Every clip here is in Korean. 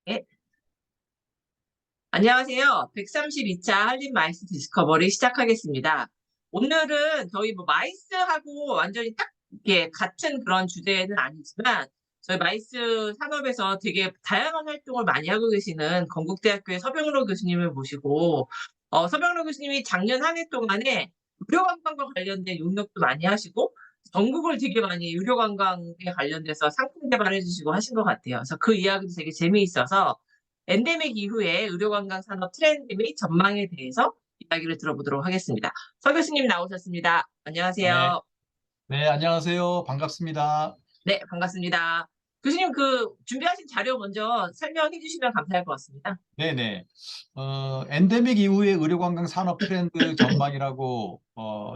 네, 안녕하세요. 132차 한림 마이스 디스커버리 시작하겠습니다. 오늘은 저희 뭐 마이스하고 완전히 딱 이게 같은 그런 주제는 아니지만 저희 마이스 산업에서 되게 다양한 활동을 많이 하고 계시는 건국대학교의 서병로 교수님을 모시고 서병로 교수님이 작년 한 해 동안에 의료관광과 관련된 용역도 많이 하시고 전국을 되게 많이 의료관광에 관련돼서 상품 개발해 주시고 하신 것 같아요. 그래서 그 이야기도 되게 재미있어서 엔데믹 이후에 의료관광 산업 트렌드 및 전망에 대해서 이야기를 들어보도록 하겠습니다. 서 교수님 나오셨습니다. 네, 안녕하세요. 네, 안녕하세요. 반갑습니다. 네, 반갑습니다. 교수님 그 준비하신 자료 먼저 설명해 주시면 감사할 것 같습니다. 네네. 엔데믹 이후의 의료관광 산업 트렌드 전망이라고,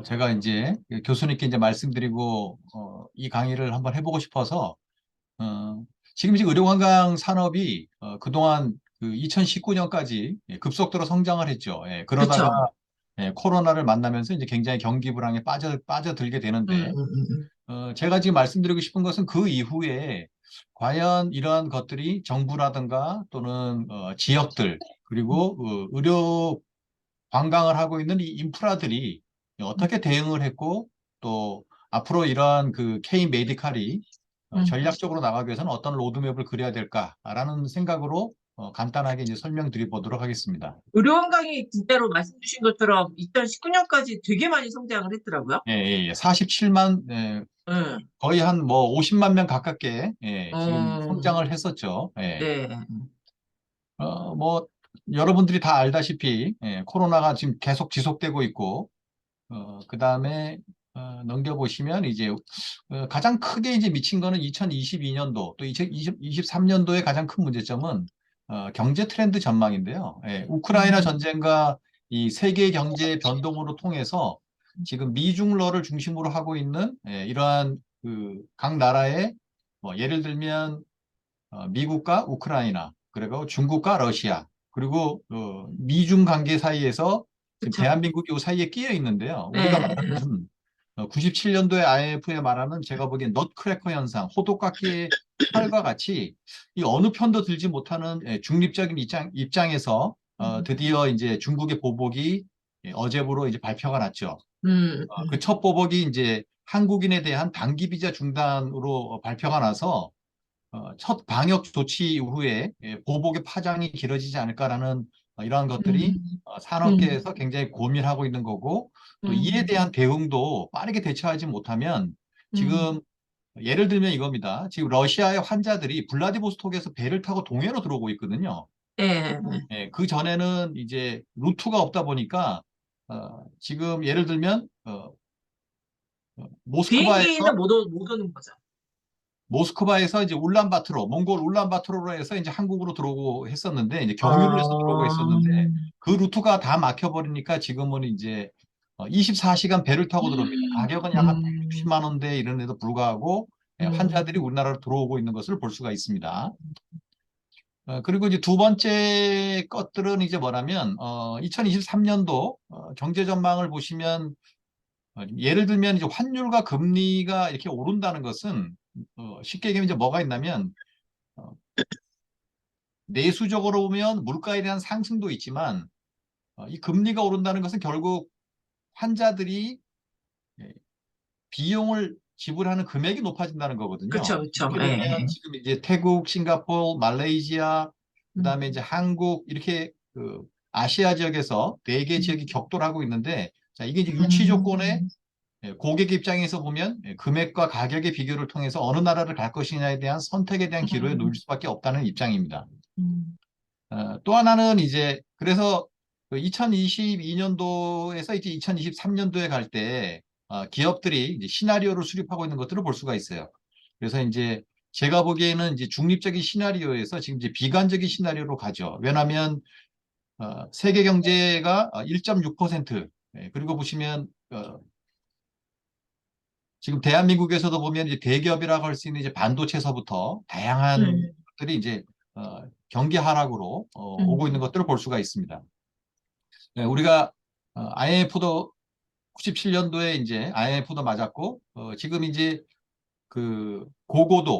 제가 이제 교수님께 이제 말씀드리고, 이 강의를 한번 해보고 싶어서, 어, 지금 이제 의료관광 산업이, 그동안 그 2019년까지 급속도로 성장을 했죠. 예, 그러다가, 그쵸? 코로나를 만나면서 이제 굉장히 경기 불황에 빠져들게 음, 되는데, 음, 음, 음. 제가 지금 말씀드리고 싶은 것은 그 이후에 과연 이러한 것들이 정부라든가 또는 지역들 그리고 의료 관광을 하고 있는 이 인프라들이 어떻게 대응을 했고 또 앞으로 이러한 그 K 메디칼이 음. 전략적으로 나가기 위해서는 어떤 로드맵을 그려야 될까라는 생각으로 간단하게 이제 설명드려 보도록 하겠습니다. 의료관광이 진짜로 말씀 주신 것처럼 2019년까지 되게 많이 성장을 했더라고요. 예, 예, 예. 47만, 음. 거의 한 뭐 50만 명 가깝게 지금 어, 성장을 했었죠. 예. 네. 뭐 여러분들이 다 알다시피 코로나가 지금 계속 지속되고 있고 그다음에 넘겨보시면 이제 가장 크게 이제 미친 거는 2022년도 또 2023년도의 가장 큰 문제점은 경제 트렌드 전망인데요. 예, 우크라이나 음, 전쟁과 이 세계 경제 변동으로 통해서 지금 미중러를 중심으로 하고 있는 이러한 그 각 나라의 뭐 예를 들면 미국과 우크라이나, 그리고 중국과 러시아, 그리고 미중 관계 사이에서 지금 그쵸. 대한민국이 이 사이에 끼어 있는데요. 우리가 네. 말하는 97년도에 IMF에 말하는 제가 보기엔 넛크래커 현상, 호두깎이의 살과 같이 이 어느 편도 들지 못하는 중립적인 입장에서 드디어 이제 중국의 보복이 어제부로 이제 발표가 났죠. 그 첫 보복이 이제 한국인에 대한 단기 비자 중단으로 발표가 나서 첫 방역 조치 이후에 보복의 파장이 길어지지 않을까라는 이러한 것들이 음, 음, 산업계에서 굉장히 고민하고 있는 거고 또 이에 음, 대한 대응도 빠르게 대처하지 못하면 음. 지금 예를 들면 이겁니다. 지금 러시아의 환자들이 블라디보스톡에서 배를 타고 동해로 들어오고 있거든요. 네. 그 전에는 이제 루트가 없다 보니까 지금 예를 들면 비행기는 모스크바에서 못 오는 거죠. 이제 울란바토르, 몽골 울란바토르로 해서 이제 한국으로 들어오고 했었는데, 이제 경유를 해서 들어오고 어, 했었는데, 그 루트가 다 막혀버리니까 지금은 이제 24시간 배를 타고 들어옵니다. 가격은 약 한 음, 160만 원대 이런 데도 불구하고 환자들이 음, 우리나라로 들어오고 있는 것을 볼 수가 있습니다. 그리고 이제 두 번째 것들은 이제 뭐냐면, 2023년도 경제 전망을 보시면 예를 들면 이제 환율과 금리가 이렇게 오른다는 것은 쉽게 얘기하면 이제 뭐가 있냐면 어, 내수적으로 보면 물가에 대한 상승도 있지만 이 금리가 오른다는 것은 결국 환자들이 예, 비용을 지불하는 금액이 높아진다는 그쵸, 거거든요. 그쵸. 이렇게 예. 보면 지금 이제 태국, 싱가포르, 말레이시아, 음, 그다음에 이제 한국 이렇게 그 아시아 지역에서 네 개 지역이 격돌하고 있는데 자, 이게 이제 유치 조건에 음, 고객 입장에서 보면 금액과 가격의 비교를 통해서 어느 나라를 갈 것이냐에 대한 선택에 대한 기로에 놓일 음, 수밖에 없다는 입장입니다. 음, 또 하나는 이제 그래서 2022년도에서 이제 2023년도에 갈 때 기업들이 이제 시나리오를 수립하고 있는 것들을 볼 수가 있어요. 그래서 이제 제가 보기에는 이제 중립적인 시나리오에서 지금 이제 비관적인 시나리오로 가죠. 왜냐하면 세계 경제가 1.6%, 그리고 보시면 지금 대한민국에서도 보면 이제 대기업이라고 할 수 있는 이제 반도체서부터 다양한 음, 것들이 이제 경기 하락으로 오고 있는 음, 것들을 볼 수가 있습니다. 네, 우리가 IMF도 97년도에 이제 IMF도 맞았고 지금 이제 그 고고도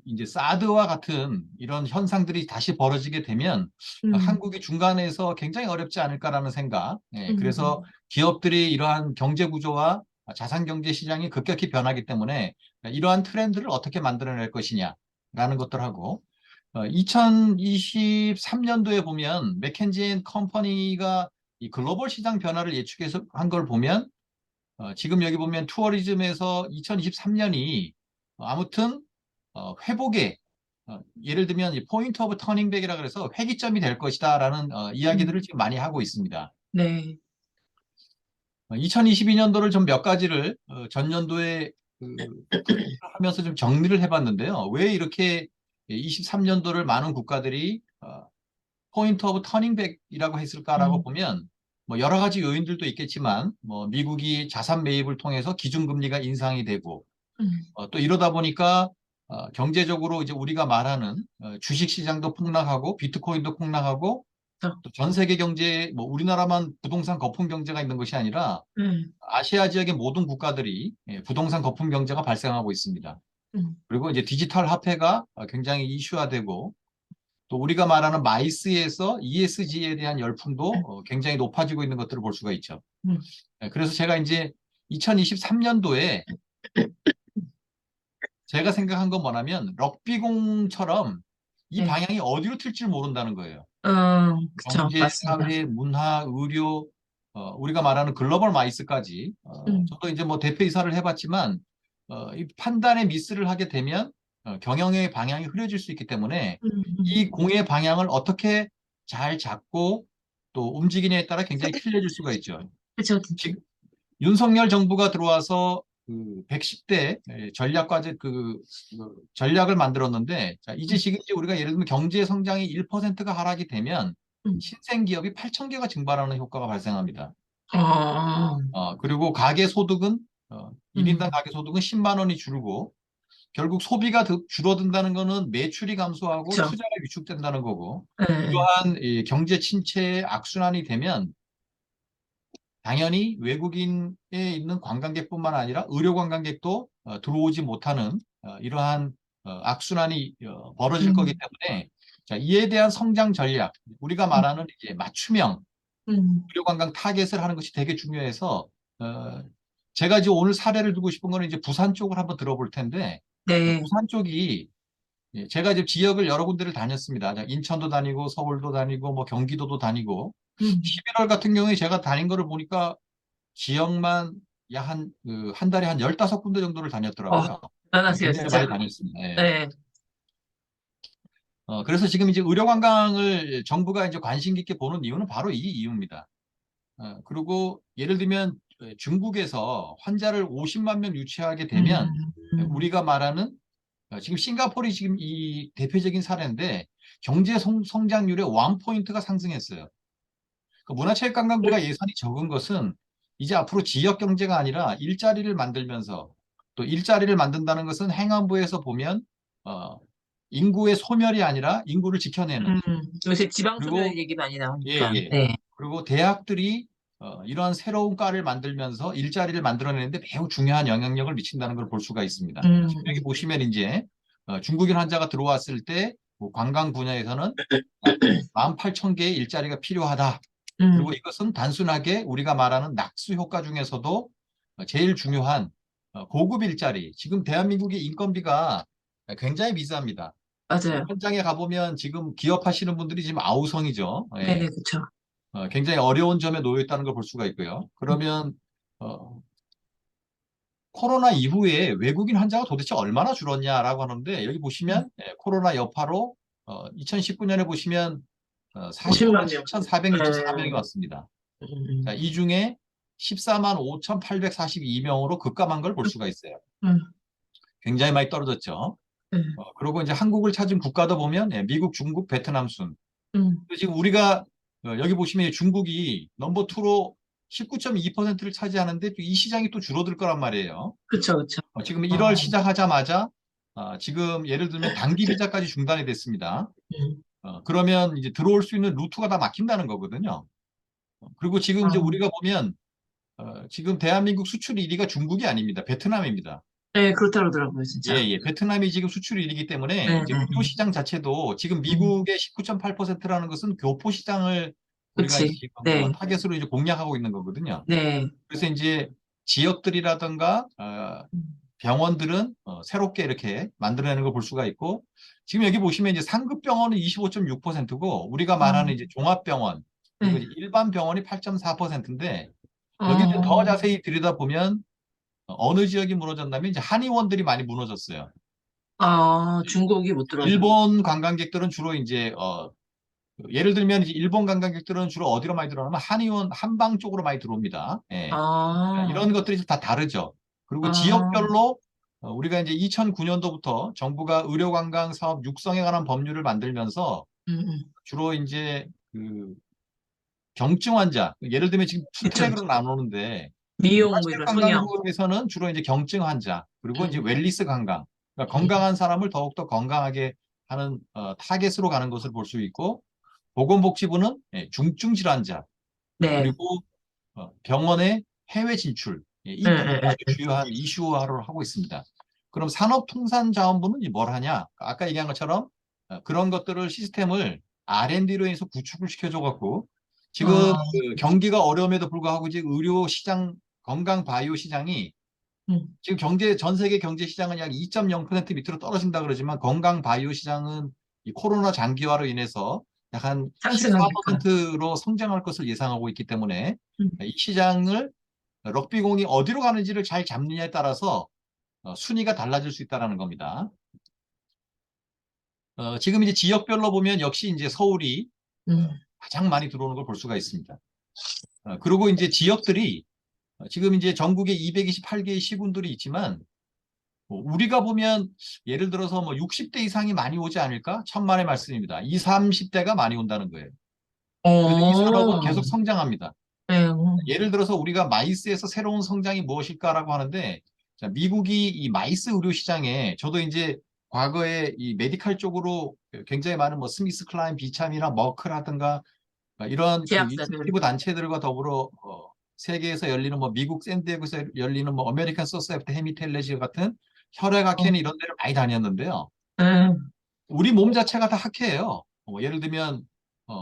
이제 사드와 같은 이런 현상들이 다시 벌어지게 되면 음, 한국이 중간에서 굉장히 어렵지 않을까라는 생각. 예, 그래서 음, 기업들이 이러한 경제 구조와 자산 경제 시장이 급격히 변하기 때문에 이러한 트렌드를 어떻게 만들어낼 것이냐라는 것들하고 2023년도에 보면 맥켄지 앤 컴퍼니가 이 글로벌 시장 변화를 예측해서 한 걸 보면 지금 여기 보면 투어리즘에서 2023년이 아무튼 회복의 예를 들면 포인트 오브 터닝백이라 그래서 회기점이 될 것이다라는 이야기들을 음. 지금 많이 하고 있습니다. 네. 2022년도를 좀 몇 가지를 전년도에 하면서 좀 정리를 해봤는데요. 왜 이렇게 23년도를 많은 국가들이 포인트 오브 터닝백이라고 했을까라고 음, 보면 뭐 여러 가지 요인들도 있겠지만 뭐 미국이 자산 매입을 통해서 기준금리가 인상이 되고 음, 또 이러다 보니까 경제적으로 이제 우리가 말하는 주식 시장도 폭락하고 비트코인도 폭락하고 저, 또 전 세계 경제 뭐 우리나라만 부동산 거품 경제가 있는 것이 아니라 음, 아시아 지역의 모든 국가들이 부동산 거품 경제가 발생하고 있습니다. 음, 그리고 이제 디지털 화폐가 굉장히 이슈화되고 또 우리가 말하는 마이스에서 ESG에 대한 열풍도 굉장히 높아지고 있는 것들을 볼 수가 있죠. 음, 그래서 제가 이제 2023년도에 제가 생각한 건 뭐냐면 럭비공처럼 이 네. 방향이 어디로 튈지 모른다는 거예요. 그쵸. 경제, 맞습니다. 사회, 문화, 의료, 우리가 말하는 글로벌 마이스까지. 음, 저도 이제 뭐 대표이사를 해봤지만 이 판단의 미스를 하게 되면 경영의 방향이 흐려질 수 있기 때문에 음, 음. 이 공의 방향을 어떻게 잘 잡고 또 움직이냐에 따라 굉장히 틀려질 수가 있죠. 그쵸. 지금 윤석열 정부가 들어와서 그 110대 전략과제 전략을 만들었는데 자, 이제 음, 지금 이제 우리가 예를 들면 경제 성장이 1%가 하락이 되면 음. 신생 기업이 8천 개가 증발하는 효과가 발생합니다. 어, 그리고 가계 소득은 1인당 음, 가계 소득은 10만 원이 줄고 결국 소비가 줄어든다는 것은 매출이 감소하고 그쵸. 투자가 위축된다는 거고 예, 이러한 이 경제 침체의 악순환이 되면 당연히 외국인에 있는 관광객뿐만 아니라 의료 관광객도 들어오지 못하는 이러한 악순환이 벌어질 거기 음, 때문에 자, 이에 대한 성장 전략, 우리가 음, 말하는 이제 맞춤형 음. 의료 관광 타겟을 하는 것이 되게 중요해서 어, 제가 이제 오늘 사례를 두고 싶은 거는 이제 부산 쪽을 한번 들어볼 텐데 네. 부산 쪽이 제가 이제 지역을 여러 군데를 다녔습니다. 인천도 다니고 서울도 다니고 뭐 경기도도 다니고 음. 11월 같은 경우에 제가 다닌 거를 보니까 지역만 한 달에 한 15군데 정도를 어, 다녔더라고요. 대단하세요, 굉장히 많이 진짜. 다녔습니다. 예. 네. 그래서 지금 이제 의료 관광을 정부가 이제 관심 깊게 보는 이유는 바로 이 이유입니다. 그리고 예를 들면 중국에서 환자를 50만 명 유치하게 되면 음, 우리가 말하는 지금 싱가포르이 지금 이 대표적인 사례인데 경제 성장률의 원 포인트가 상승했어요. 그 문화체육관광부가 예산이 적은 것은 이제 앞으로 지역 경제가 아니라 일자리를 만들면서 또 일자리를 만든다는 것은 행안부에서 보면 어, 인구의 소멸이 아니라 인구를 지켜내는 요새 지방 소멸 그리고 얘기 많이 나오니까. 예예 네. 그리고 대학들이 이러한 새로운 과를 만들면서 일자리를 만들어내는데 매우 중요한 영향력을 미친다는 걸 볼 수가 있습니다. 음, 지금 여기 보시면 이제 중국인 환자가 들어왔을 때뭐 관광 분야에서는 18,000개의 일자리가 필요하다. 그리고 음, 이것은 단순하게 우리가 말하는 낙수 효과 중에서도 제일 중요한 고급 일자리. 지금 대한민국의 인건비가 굉장히 비쌉니다. 맞아요. 현장에 가보면 지금 기업하시는 분들이 지금 아우성이죠. 네네, 예. 그쵸. 굉장히 어려운 점에 놓여 있다는 걸 볼 수가 있고요. 그러면 어, 코로나 이후에 외국인 환자가 도대체 얼마나 줄었냐라고 하는데 여기 음, 보시면 코로나 여파로 2019년에 보시면 45만 50만 명. 7,464명이 왔습니다. 자, 음, 이 중에 14만 5,842명으로 급감한 걸 볼 수가 있어요. 음, 굉장히 많이 떨어졌죠. 음, 그리고 이제 한국을 찾은 국가도 보면 미국, 중국, 베트남 순. 음, 지금 우리가 여기 보시면 중국이 넘버 투로 19.2%를 차지하는데 또 이 시장이 또 줄어들 거란 말이에요. 그쵸, 그쵸. 지금 1월 어, 시작하자마자 지금 예를 들면 단기 비자까지 중단이 됐습니다. 음, 그러면 이제 들어올 수 있는 루트가 다 막힌다는 거거든요. 그리고 지금 이제 어, 우리가 보면 지금 대한민국 수출 1위가 중국이 아닙니다. 베트남입니다. 네, 그렇다 그러더라고요, 진짜. 예, 예. 베트남이 지금 수출 1위이기 때문에 네, 이제 네, 의료 시장 자체도 지금 음, 미국의 19.8%라는 것은 교포 시장을 우리가 이제 그치. 지금 네, 타겟으로 이제 공략하고 있는 거거든요. 네. 그래서 이제 지역들이라든가 음, 병원들은 새롭게 이렇게 만들어내는 걸 볼 수가 있고 지금 여기 보시면 이제 상급 병원은 25.6%고 우리가 말하는 음, 이제 종합병원 그리고 네. 이제 일반 병원이 8.4%인데 여기 좀 더 어, 자세히 들여다보면 어느 지역이 무너졌냐면 이제 한의원들이 많이 무너졌어요. 아, 중국이 못 들어와서. 일본 관광객들은 주로 이제 예를 들면 이제 일본 관광객들은 주로 어디로 많이 들어오냐면 한의원 한방 쪽으로 많이 들어옵니다. 예. 아, 이런 것들이 다 다르죠. 그리고 아, 지역별로 우리가 이제 2009년도부터 정부가 의료관광 사업 육성에 관한 법률을 만들면서 음, 음. 주로 이제 그 경증 환자, 예를 들면 지금 투 그쵸. 트랙으로 나누는데 미용, 뭐 이런 성형. 문화체육관광부에서는 주로 이제 경증 환자, 그리고 이제 음, 웰리스 관광, 그러니까 음, 건강한 사람을 더욱더 건강하게 하는 타겟으로 가는 것을 볼 수 있고 보건복지부는 중증 질환자, 네. 그리고 병원의 해외 진출, 예, 예, 이 부분을 예, 아주 주요한 이슈화를 하고 있습니다. 그럼 산업통상자원부는 뭘 하냐? 아까 얘기한 것처럼 그런 것들을 시스템을 R&D로 해서 구축을 시켜줘갖고 지금 아, 그 경기가 어려움에도 불구하고 이제 의료 시장, 건강 바이오 시장이 음, 지금 전 세계 경제 시장은 약 2.0% 밑으로 떨어진다 그러지만 건강 바이오 시장은 이 코로나 장기화로 인해서 약 한 상승하니까. 14%로 성장할 것을 예상하고 있기 때문에 음, 이 시장을 럭비공이 어디로 가는지를 잘 잡느냐에 따라서 순위가 달라질 수 있다는 겁니다. 지금 이제 지역별로 보면 역시 이제 서울이 음, 가장 많이 들어오는 걸 볼 수가 있습니다. 그리고 이제 지역들이 지금 이제 전국에 228개의 시군들이 있지만 우리가 보면 예를 들어서 뭐 60대 이상이 많이 오지 않을까? 천만의 말씀입니다. 20, 30대가 많이 온다는 거예요. 그래서 이 산업은 어, 계속 성장합니다. 네, 예를 들어서 우리가 마이스에서 새로운 성장이 무엇일까라고 하는데 자, 미국이 이 마이스 의료 시장에 저도 이제 과거에 이 메디칼 쪽으로 굉장히 많은 뭐 스미스 클라인, 비참이나 머크라든가 이런 그 제약사들. 인센티브 단체들과 더불어 세계에서 열리는 뭐 미국 샌디에고에서 열리는 뭐 어메리칸 소사이어티 헤미텔레지 같은 어, 혈액학회는 이런 데를 많이 다녔는데요. 음, 우리 몸 자체가 다 학회예요. 예를 들면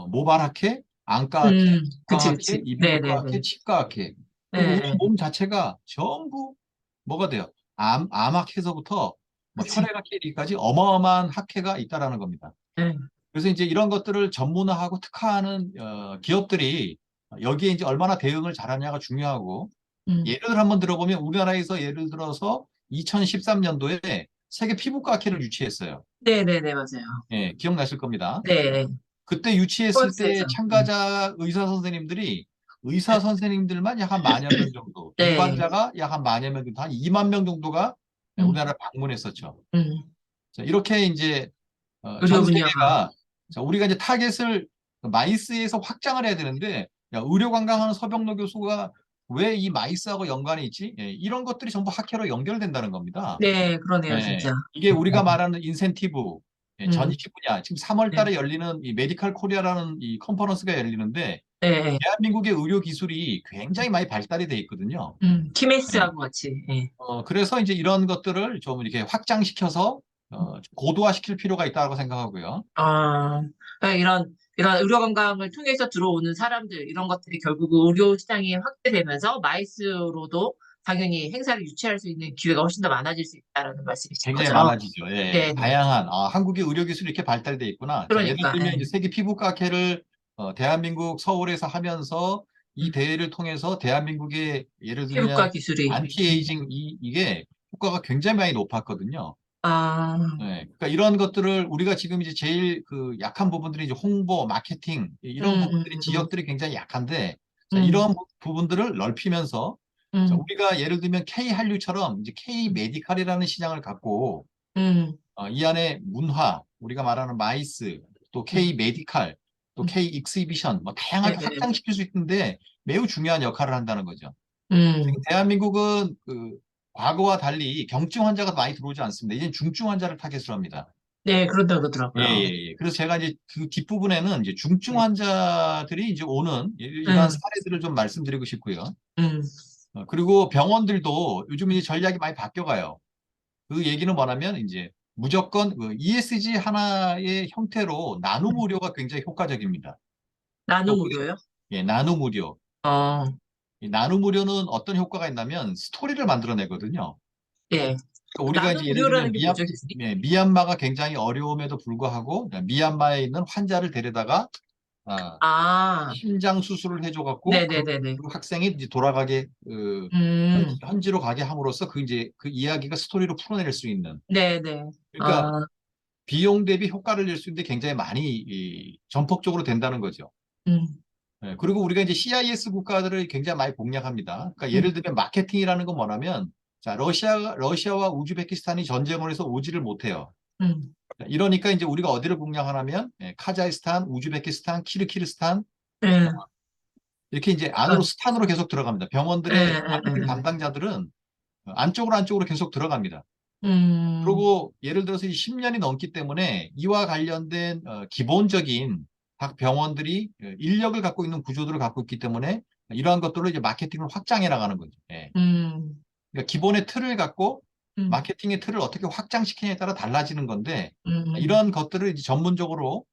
모발학회, 안과학회, 그치, 구강학회, 그치. 이비인후과학회, 네네네. 치과학회. 그리고 우리 네, 몸 자체가 전부 뭐가 돼요? 암학회서부터 뭐 그치. 혈액학회까지 어마어마한 학회가 있다라는 겁니다. 네, 그래서 이제 이런 것들을 전문화하고 특화하는 기업들이 여기에 이제 얼마나 대응을 잘하냐가 중요하고 음, 예를 한번 들어보면 우리나라에서 예를 들어서 2013년도에 세계 피부과학회를 유치했어요. 네네네, 맞아요. 예, 기억나실 겁니다. 네, 그때 유치했을 때 폴스에서. 참가자 의사 선생님들이 의사 선생님들만 약 한 만여 명 정도, 네, 동반자가 약 한 만여 명 정도, 한 2만 명 정도가 음, 우리나라 방문했었죠. 음, 자, 이렇게 이제 의료 전 분야가. 세계가 자, 우리가 이제 타겟을 마이스에서 확장을 해야 되는데 야, 의료 관광하는 서병로 교수가 왜 이 마이스하고 연관이 있지? 예, 이런 것들이 전부 학회로 연결된다는 겁니다. 네, 그러네요, 예, 진짜. 이게 우리가 말하는 인센티브, 음, 전시 분야, 지금 3월 네, 달에 열리는 이 메디칼 코리아라는 이 컨퍼런스가 열리는데 네, 대한민국의 의료 기술이 굉장히 많이 발달이 돼 있거든요. 예. 키메스하고 같이. 예. 그래서 이제 이런 것들을 좀 이렇게 확장시켜서 고도화시킬 필요가 있다고 생각하고요. 아, 그러니까 이런 의료 관광을 통해서 들어오는 사람들, 이런 것들이 결국 의료 시장이 확대되면서 마이스로도 당연히 행사를 유치할 수 있는 기회가 훨씬 더 많아질 수 있다라는 말씀이신 굉장히 거죠. 많아지죠. 예, 네, 네. 다양한 한국의 의료 기술이 이렇게 발달돼 있구나. 자, 예를 그러니까, 들면 예. 이제 세계 피부과학회를 대한민국 서울에서 하면서 이 음, 대회를 통해서 대한민국의 예를 피부과 들면 기술이. 안티에이징 이게 효과가 굉장히 많이 높았거든요. 아, 네, 그러니까 이런 것들을 우리가 지금 이제 제일 그 약한 부분들이 이제 홍보, 마케팅 이런 음, 부분들이 음, 지역들이 굉장히 약한데 자, 음, 이런 부분들을 넓히면서 자, 음, 우리가 예를 들면 K 한류처럼 이제 K 음, 메디칼이라는 시장을 갖고 음, 이 안에 문화, 우리가 말하는 마이스, 또 음, K 메디칼, 또 음. K 익시비션 뭐 다양하게 네네. 확장시킬 수 있는데 매우 중요한 역할을 한다는 거죠. 지금 음, 대한민국은 그 과거와 달리 경증 환자가 많이 들어오지 않습니다. 이제 중증 환자를 타겟으로 합니다. 네, 그런다 예, 예, 그러더라고요. 예. 그래서 제가 이제 그 뒷부분에는 이제 중증 네. 환자들이 이제 오는 이러한 음, 사례들을 좀 말씀드리고 싶고요. 음, 그리고 병원들도 요즘 이제 전략이 많이 바뀌어가요. 그 얘기는 뭐냐면 이제 무조건 그 ESG 하나의 형태로 나눔 의료가 굉장히 효과적입니다. 나눔 그러니까 무료요? 나눔 의료. 어, 이 나눔 의료는 어떤 효과가 있냐면 스토리를 만들어내거든요. 예. 그러니까 우리가 나눔 이제 예를 들면 무료라는 게 뭐죠, 교수님? 미얀마가 굉장히 어려움에도 불구하고 미얀마에 있는 환자를 데려다가 아, 아, 심장 수술을 해줘갖고 네네네네. 그 학생이 이제 돌아가게 음, 현지로 가게 함으로써 그 이제 그 이야기가 스토리로 풀어낼 수 있는. 네네. 그러니까 아, 비용 대비 효과를 낼 수 있는데 굉장히 많이 전폭적으로 된다는 거죠. 음, 그리고 우리가 이제 CIS 국가들을 굉장히 많이 공략합니다. 그러니까 음, 예를 들면 마케팅이라는 건 뭐냐면 자, 러시아와 우즈베키스탄이 전쟁을 해서 오지를 못해요. 음, 이러니까 이제 우리가 어디를 공략하냐면 카자흐스탄, 우즈베키스탄, 키르키르스탄 예, 이렇게 이제 아, 안으로 스탄으로 계속 들어갑니다. 예, 병원들의 예, 마케팅 예. 담당자들은 안쪽으로 계속 들어갑니다. 음, 그리고 예를 들어서 10년이 넘기 때문에 이와 관련된 기본적인 각 병원들이 인력을 갖고 있는 구조들을 갖고 있기 때문에 이러한 것들로 이제 마케팅을 확장해 나가는 거죠. 예. 음, 그러니까 기본의 틀을 갖고 음, 마케팅의 틀을 어떻게 확장시키냐에 따라 달라지는 건데 음, 이런 것들을 이제 전문적으로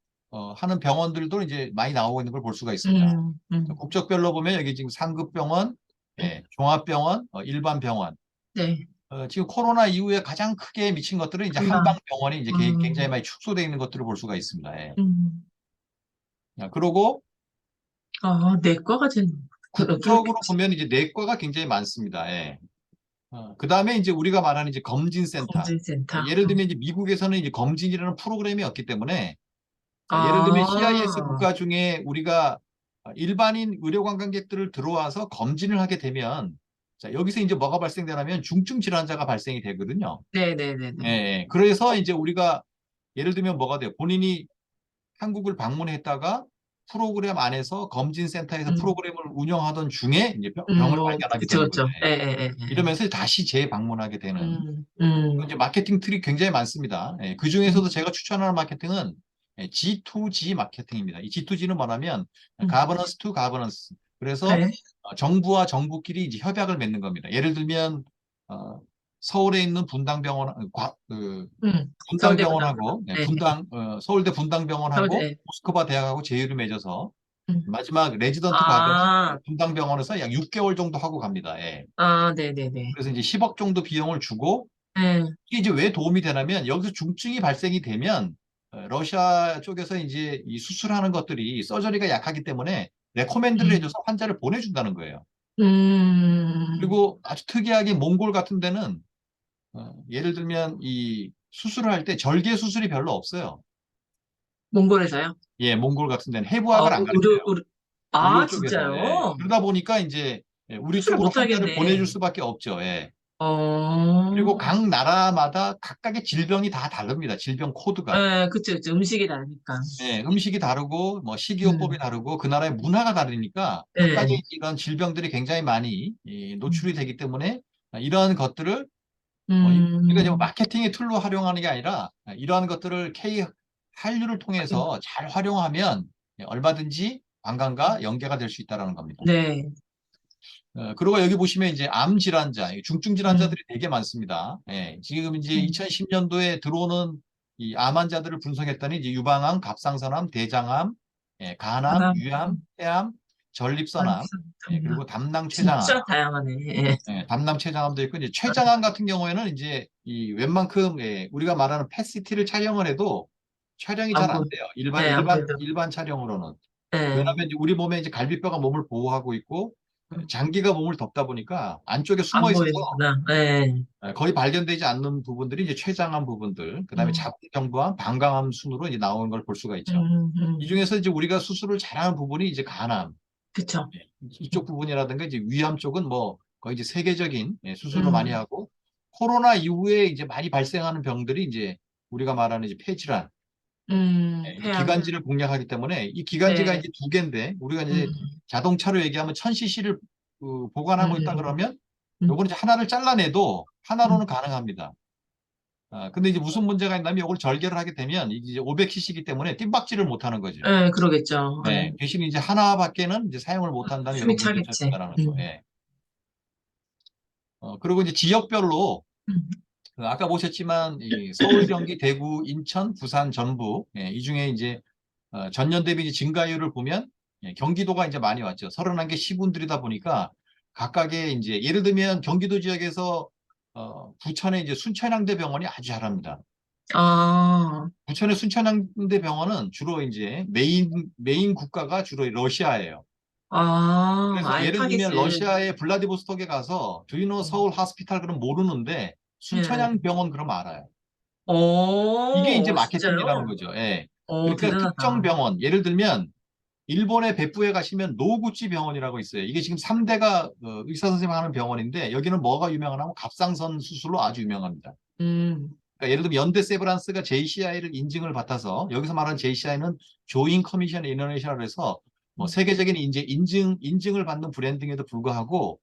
하는 병원들도 이제 많이 나오고 있는 걸 볼 수가 있습니다. 음, 음, 국적별로 보면 여기 지금 상급병원, 음, 종합병원, 일반 병원. 네. 지금 코로나 이후에 가장 크게 미친 것들은 이제 한방, 한방병원이 이제 굉장히 음, 많이 축소되어 있는 것들을 볼 수가 있습니다. 예. 음. 그리고 아, 내과가 좀 국적으로 그렇겠지. 보면 이제 내과가 굉장히 많습니다. 예. 그 다음에 이제 우리가 말하는 이제 검진센터. 검진센터. 예를 들면 이제 미국에서는 이제 검진이라는 프로그램이 없기 때문에 자, 예를 들면 CIS 아, 국가 중에 우리가 일반인 의료 관광객들을 들어와서 검진을 하게 되면 자, 여기서 이제 뭐가 발생되냐면 중증 질환자가 발생이 되거든요. 예, 네네네네. 예. 그래서 이제 우리가 예를 들면 뭐가 돼요? 본인이 한국을 방문했다가 프로그램 안에서 검진센터에서 음, 프로그램을 운영하던 중에 이제 병을 뭐, 발견하게 그쵸, 되는 거죠. 그쵸. 예, 예. 예, 예, 예. 이러면서 다시 재방문하게 되는 음, 음, 이제 마케팅 툴이 굉장히 많습니다. 그 음, 중에서도 제가 추천하는 마케팅은 G2G 마케팅입니다. 이 G2G는 뭐냐면 음. 가버넌스 투 가버넌스. 그래서 네. 정부와 정부끼리 이제 협약을 맺는 겁니다. 예를 들면 어, 서울에 있는 서울대 분당병원. 분당병원하고 네. 서울대 서울대, 분당병원하고 예. 모스크바 대학하고 제휴를 맺어서 음. 마지막 레지던트 과정은 아, 분당병원에서 약 6개월 정도 하고 갑니다. 예. 아, 네네네. 그래서 이제 10억 정도 비용을 주고 예, 이게 이제 왜 도움이 되냐면 여기서 중증이 발생이 되면 러시아 쪽에서 이제 이 수술하는 것들이 서저리가 약하기 때문에 레코멘드를 음, 해줘서 환자를 보내준다는 거예요. 음, 그리고 아주 특이하게 몽골 같은 데는 예를 들면 이 수술을 할 때 절개 수술이 별로 없어요. 몽골에서요? 몽골 같은 데는 해부학을 안 가르쳐요. 아, 의료 쪽에서. 진짜요? 그러다 보니까 이제 우리 수술 쪽으로 못 환자를 보내줄 하겠네. 수밖에 없죠. 그리고 어, 각 나라마다 각각의 질병이 다 다릅니다. 질병 코드가. 예, 그쵸, 그쵸. 음식이 다르니까. 음식이 다르고 뭐 식이요법이 음, 다르고 그 나라의 문화가 다르니까 예, 예. 각각의 이런 질병들이 굉장히 많이 노출이 되기 때문에 이러한 것들을 우리가 이제 음, 마케팅의 툴로 활용하는 게 아니라 이러한 것들을 K 한류를 통해서 잘 활용하면 얼마든지 관광과 연계가 될 수 있다는 겁니다. 네. 그리고 여기 보시면 이제 암 질환자, 중증 음, 질환자들이 되게 많습니다. 지금 이제 음, 2010년도에 들어오는 이 암 환자들을 분석했더니 이제 유방암, 갑상선암, 대장암, 간암, 하나, 위암, 폐암, 전립선암, 하나. 그리고 담낭 췌장암, 진짜 다양하네. 예. 담낭 췌장암도 있고 이제 췌장암 같은 경우에는 이제 이 웬만큼 우리가 말하는 펫시티를 촬영을 해도 촬영이 안 잘 안 보여. 돼요. 예, 안 보여도. 일반 촬영으로는. 예. 왜냐하면 이제 우리 몸에 이제 갈비뼈가 몸을 보호하고 있고 장기가 몸을 덮다 보니까 안쪽에 안 숨어 있어서 보이는구나. 예. 거의 발견되지 않는 부분들이 이제 췌장암 부분들, 그다음에 음, 자궁경부암, 방광암 순으로 이제 나오는 걸 볼 수가 있죠. 이 음. 중에서 이제 우리가 수술을 잘하는 부분이 이제 간암, 그쵸. 이쪽 부분이라든가 이제 위암 쪽은 뭐 거의 이제 세계적인 수술을 많이 음, 하고 코로나 이후에 이제 많이 발생하는 병들이 이제 우리가 말하는 이제 폐질환, 이제 폐암. 기관지를 공략하기 때문에 이 기관지가 네. 이제 두 개인데 우리가 음, 이제 자동차로 얘기하면 1000cc를 보관하고 있다 음, 그러면 음. 요거는 이제 하나를 잘라내도 음. 하나로는 가능합니다. 근데 이제 무슨 문제가 있냐면 이걸 절개를 하게 되면 이제 500cc이기 때문에 뜀박질을 못 하는 거죠. 예, 그러겠죠. 예. 대신 이제 하나밖에는 이제 사용을 못 한다는 숨이 이런 문제점이 차겠지. 있다는 거. 그리고 이제 지역별로 음. 아까 보셨지만 이 서울, 경기, 대구, 인천, 부산, 전북 이 중에 이제 전년 대비 이제 증가율을 보면 경기도가 이제 많이 왔죠. 31개 시군들이다 보니까 각각의 이제 예를 들면 경기도 지역에서 부천의 이제 순천향대 병원이 아주 잘합니다. 아, 부천의 순천향대 병원은 주로 이제 메인 국가가 주로 러시아예요. 그래서 아예 예를 들면 타깃을. 러시아의 블라디보스톡에 가서 Do you know Seoul Hospital 그럼 모르는데 예. 순천향 병원 그럼 알아요. 이게 이제 마케팅이라는 진짜요? 거죠. 예. 그러니까 특정 대단하다. 병원, 예를 들면 일본의 베푸에 가시면 노구치 병원이라고 있어요. 이게 지금 3대가 의사 선생님 하는 병원인데 여기는 뭐가 유명하냐면 갑상선 수술로 아주 유명합니다. 음, 그러니까 예를 들면 연대 세브란스가 JCI를 인증을 받아서 여기서 말하는 JCI는 조인 커미션 인터내셔널 해서 뭐 세계적인 이제 인증을 받는 브랜딩에도 불구하고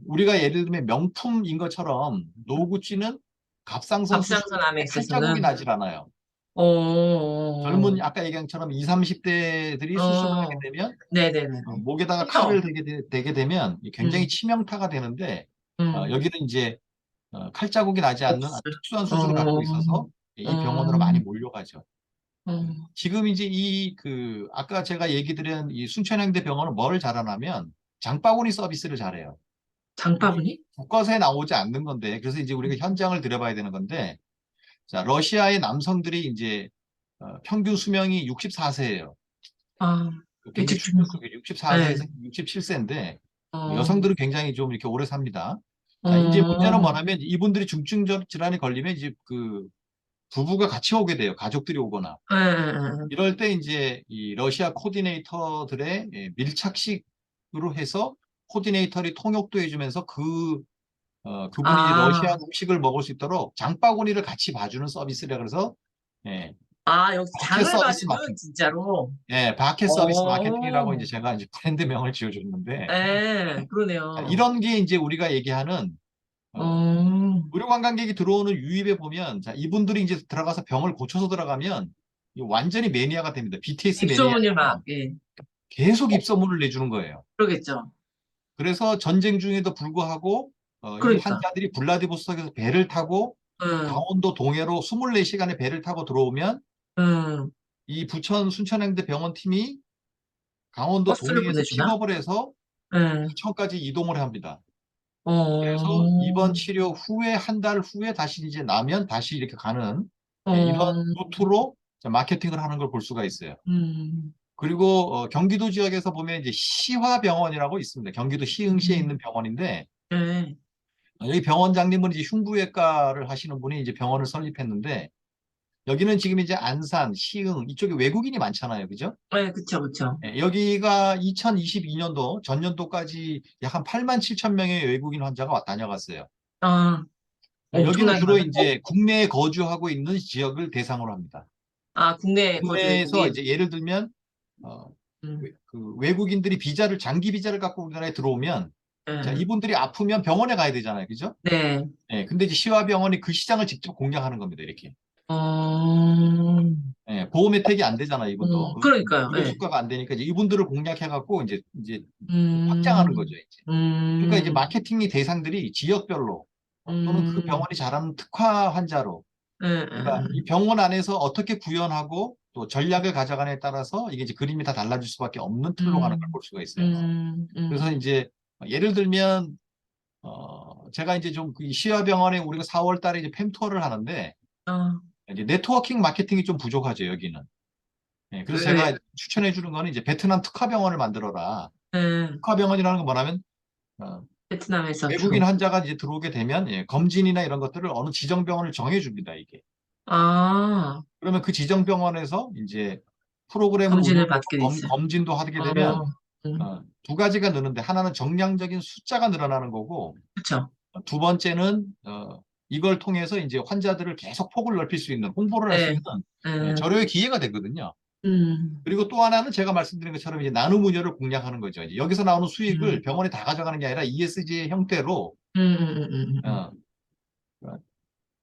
우리가 예를 들면 명품인 것처럼 노구찌는 갑상선 수술을 갑상선 암에 칼자국이 있어서는. 나질 않아요. 어, 젊은 아까 얘기한 것처럼 20, 30대들이 수술을 하게 어, 되면 네네네네. 목에다가 칼을 그쵸? 대게 되면 굉장히 음, 치명타가 되는데 음, 여기는 이제 칼자국이 나지 않는 아주 없을. 특수한 수술을 갖고 어, 있어서 이 병원으로 많이 어, 몰려가죠. 어, 지금 이제 아까 제가 얘기 드린 이 순천향대 병원은 뭐를 잘하냐면 장바구니 서비스를 잘해요. 이게 장바구니? 교과서에 나오지 않는 건데, 그래서 이제 우리가 현장을 들여봐야 되는 건데, 자, 러시아의 남성들이 이제 평균 수명이 64세예요. 아, 굉장히 일찍 축적 죽는 거. 속에 네. 64세에서 67세인데, 어, 여성들은 굉장히 좀 이렇게 오래 삽니다. 자, 이제 문제는 어, 뭐냐면 이분들이 중증 질환이 걸리면 이제 그 부부가 같이 오게 돼요. 가족들이 오거나. 예, 예, 예. 이럴 때 이제 이 러시아 코디네이터들의 밀착식으로 해서 코디네이터를 통역도 해주면서 그분이 이제 러시아 아, 음식을 먹을 수 있도록 장바구니를 같이 봐주는 서비스라 그래서 예, 여기서 바켓 장을 서비스 봐주는, 마케팅. 진짜로. 예, 바켓 서비스 마케팅이라고 어, 이제 제가 이제 브랜드명을 지어줬는데 예, 자, 그러네요. 이런 게 이제 우리가 얘기하는 어, 어, 의료 관광객이 들어오는 유입에 보면 자, 이분들이 이제 들어가서 병을 고쳐서 들어가면 완전히 매니아가 됩니다. BTS 입소문을 막, 매니아처럼 예. 계속 어, 입소문을 내주는 거예요. 그러겠죠. 그래서 전쟁 중에도 불구하고 이 그러니까. 환자들이 블라디보스톡에서 배를 타고 응, 강원도 동해로 24시간의 배를 타고 들어오면 응. 이 부천 순천향대 병원 팀이 강원도 버스를 동해에서 보내주나? 픽업을 해서 응. 부천까지 이동을 합니다. 그래서 어, 입원 치료 후에 한 달 후에 다시 이제 나면 다시 이렇게 가는 이런 어, 루트로 마케팅을 하는 걸 볼 수가 있어요. 음, 그리고 경기도 지역에서 보면 이제 시화병원이라고 있습니다. 경기도 시흥시에 음, 있는 병원인데 네, 여기 병원장님은 이제 흉부외과를 하시는 분이 이제 병원을 설립했는데 여기는 지금 이제 안산, 시흥 이쪽에 외국인이 많잖아요. 그죠? 네, 그쵸, 그쵸. 여기가 2022년도 전년도까지 약 한 8만 7천 명의 외국인 환자가 다녀갔어요. 아, 여기는 엄청나게 주로 많아. 이제 국내에 거주하고 있는 지역을 대상으로 합니다. 국내 거주 국내에서 외국인. 이제 예를 들면 어, 음, 그 외국인들이 장기 비자를 갖고 우리나라에 들어오면 자, 네, 이분들이 아프면 병원에 가야 되잖아요. 그죠? 네. 근데 이제 시화병원이 그 시장을 직접 공략하는 겁니다. 이렇게. 어, 보험 혜택이 안 되잖아, 이분도. 그러니까요, 의료 예. 수가가 안 되니까 이제 이분들을 공략해갖고 이제 확장하는 거죠, 음, 이제. 그러니까 이제 음, 마케팅이 대상들이 지역별로 또는 그 음, 병원이 잘하는 특화 환자로. 예, 예, 그러니까 이 예. 병원 안에서 어떻게 구현하고 또 전략을 가져가냐에 따라서 이게 이제 그림이 다 달라질 수밖에 없는 틀로 가는 걸 음, 볼 수가 있어요. 음, 그래서 음, 이제 예를 들면 제가 이제 좀 이 시화병원에 우리가 4월 달에 이제 팸 투어를 하는데 어, 이제 네트워킹 마케팅이 좀 부족하죠, 여기는. 그래서 왜, 제가 추천해 주는 거는 이제 베트남 특화병원을 만들어라. 예, 특화병원이라는 건 뭐냐면 어, 베트남에서 외국인 주로. 환자가 이제 들어오게 되면 검진이나 이런 것들을 어느 지정병원을 정해 줍니다, 이게. 아, 그러면 그 지정병원에서 이제 프로그램을 검진을 운영해서 받게 돼 있어요. 검진도 하게 되면 어, 음, 두 가지가 느는데 하나는 정량적인 숫자가 늘어나는 거고 그쵸. 두 번째는 이걸 통해서 이제 환자들을 계속 폭을 넓힐 수 있는 홍보를 할 수 네, 있는 절호의 기회가 되거든요. 음, 그리고 또 하나는 제가 말씀드린 것처럼 이제 나눔 운영을 공략하는 거죠. 이제 여기서 나오는 수익을 음, 병원에 다 가져가는 게 아니라 ESG의 형태로 어, 어,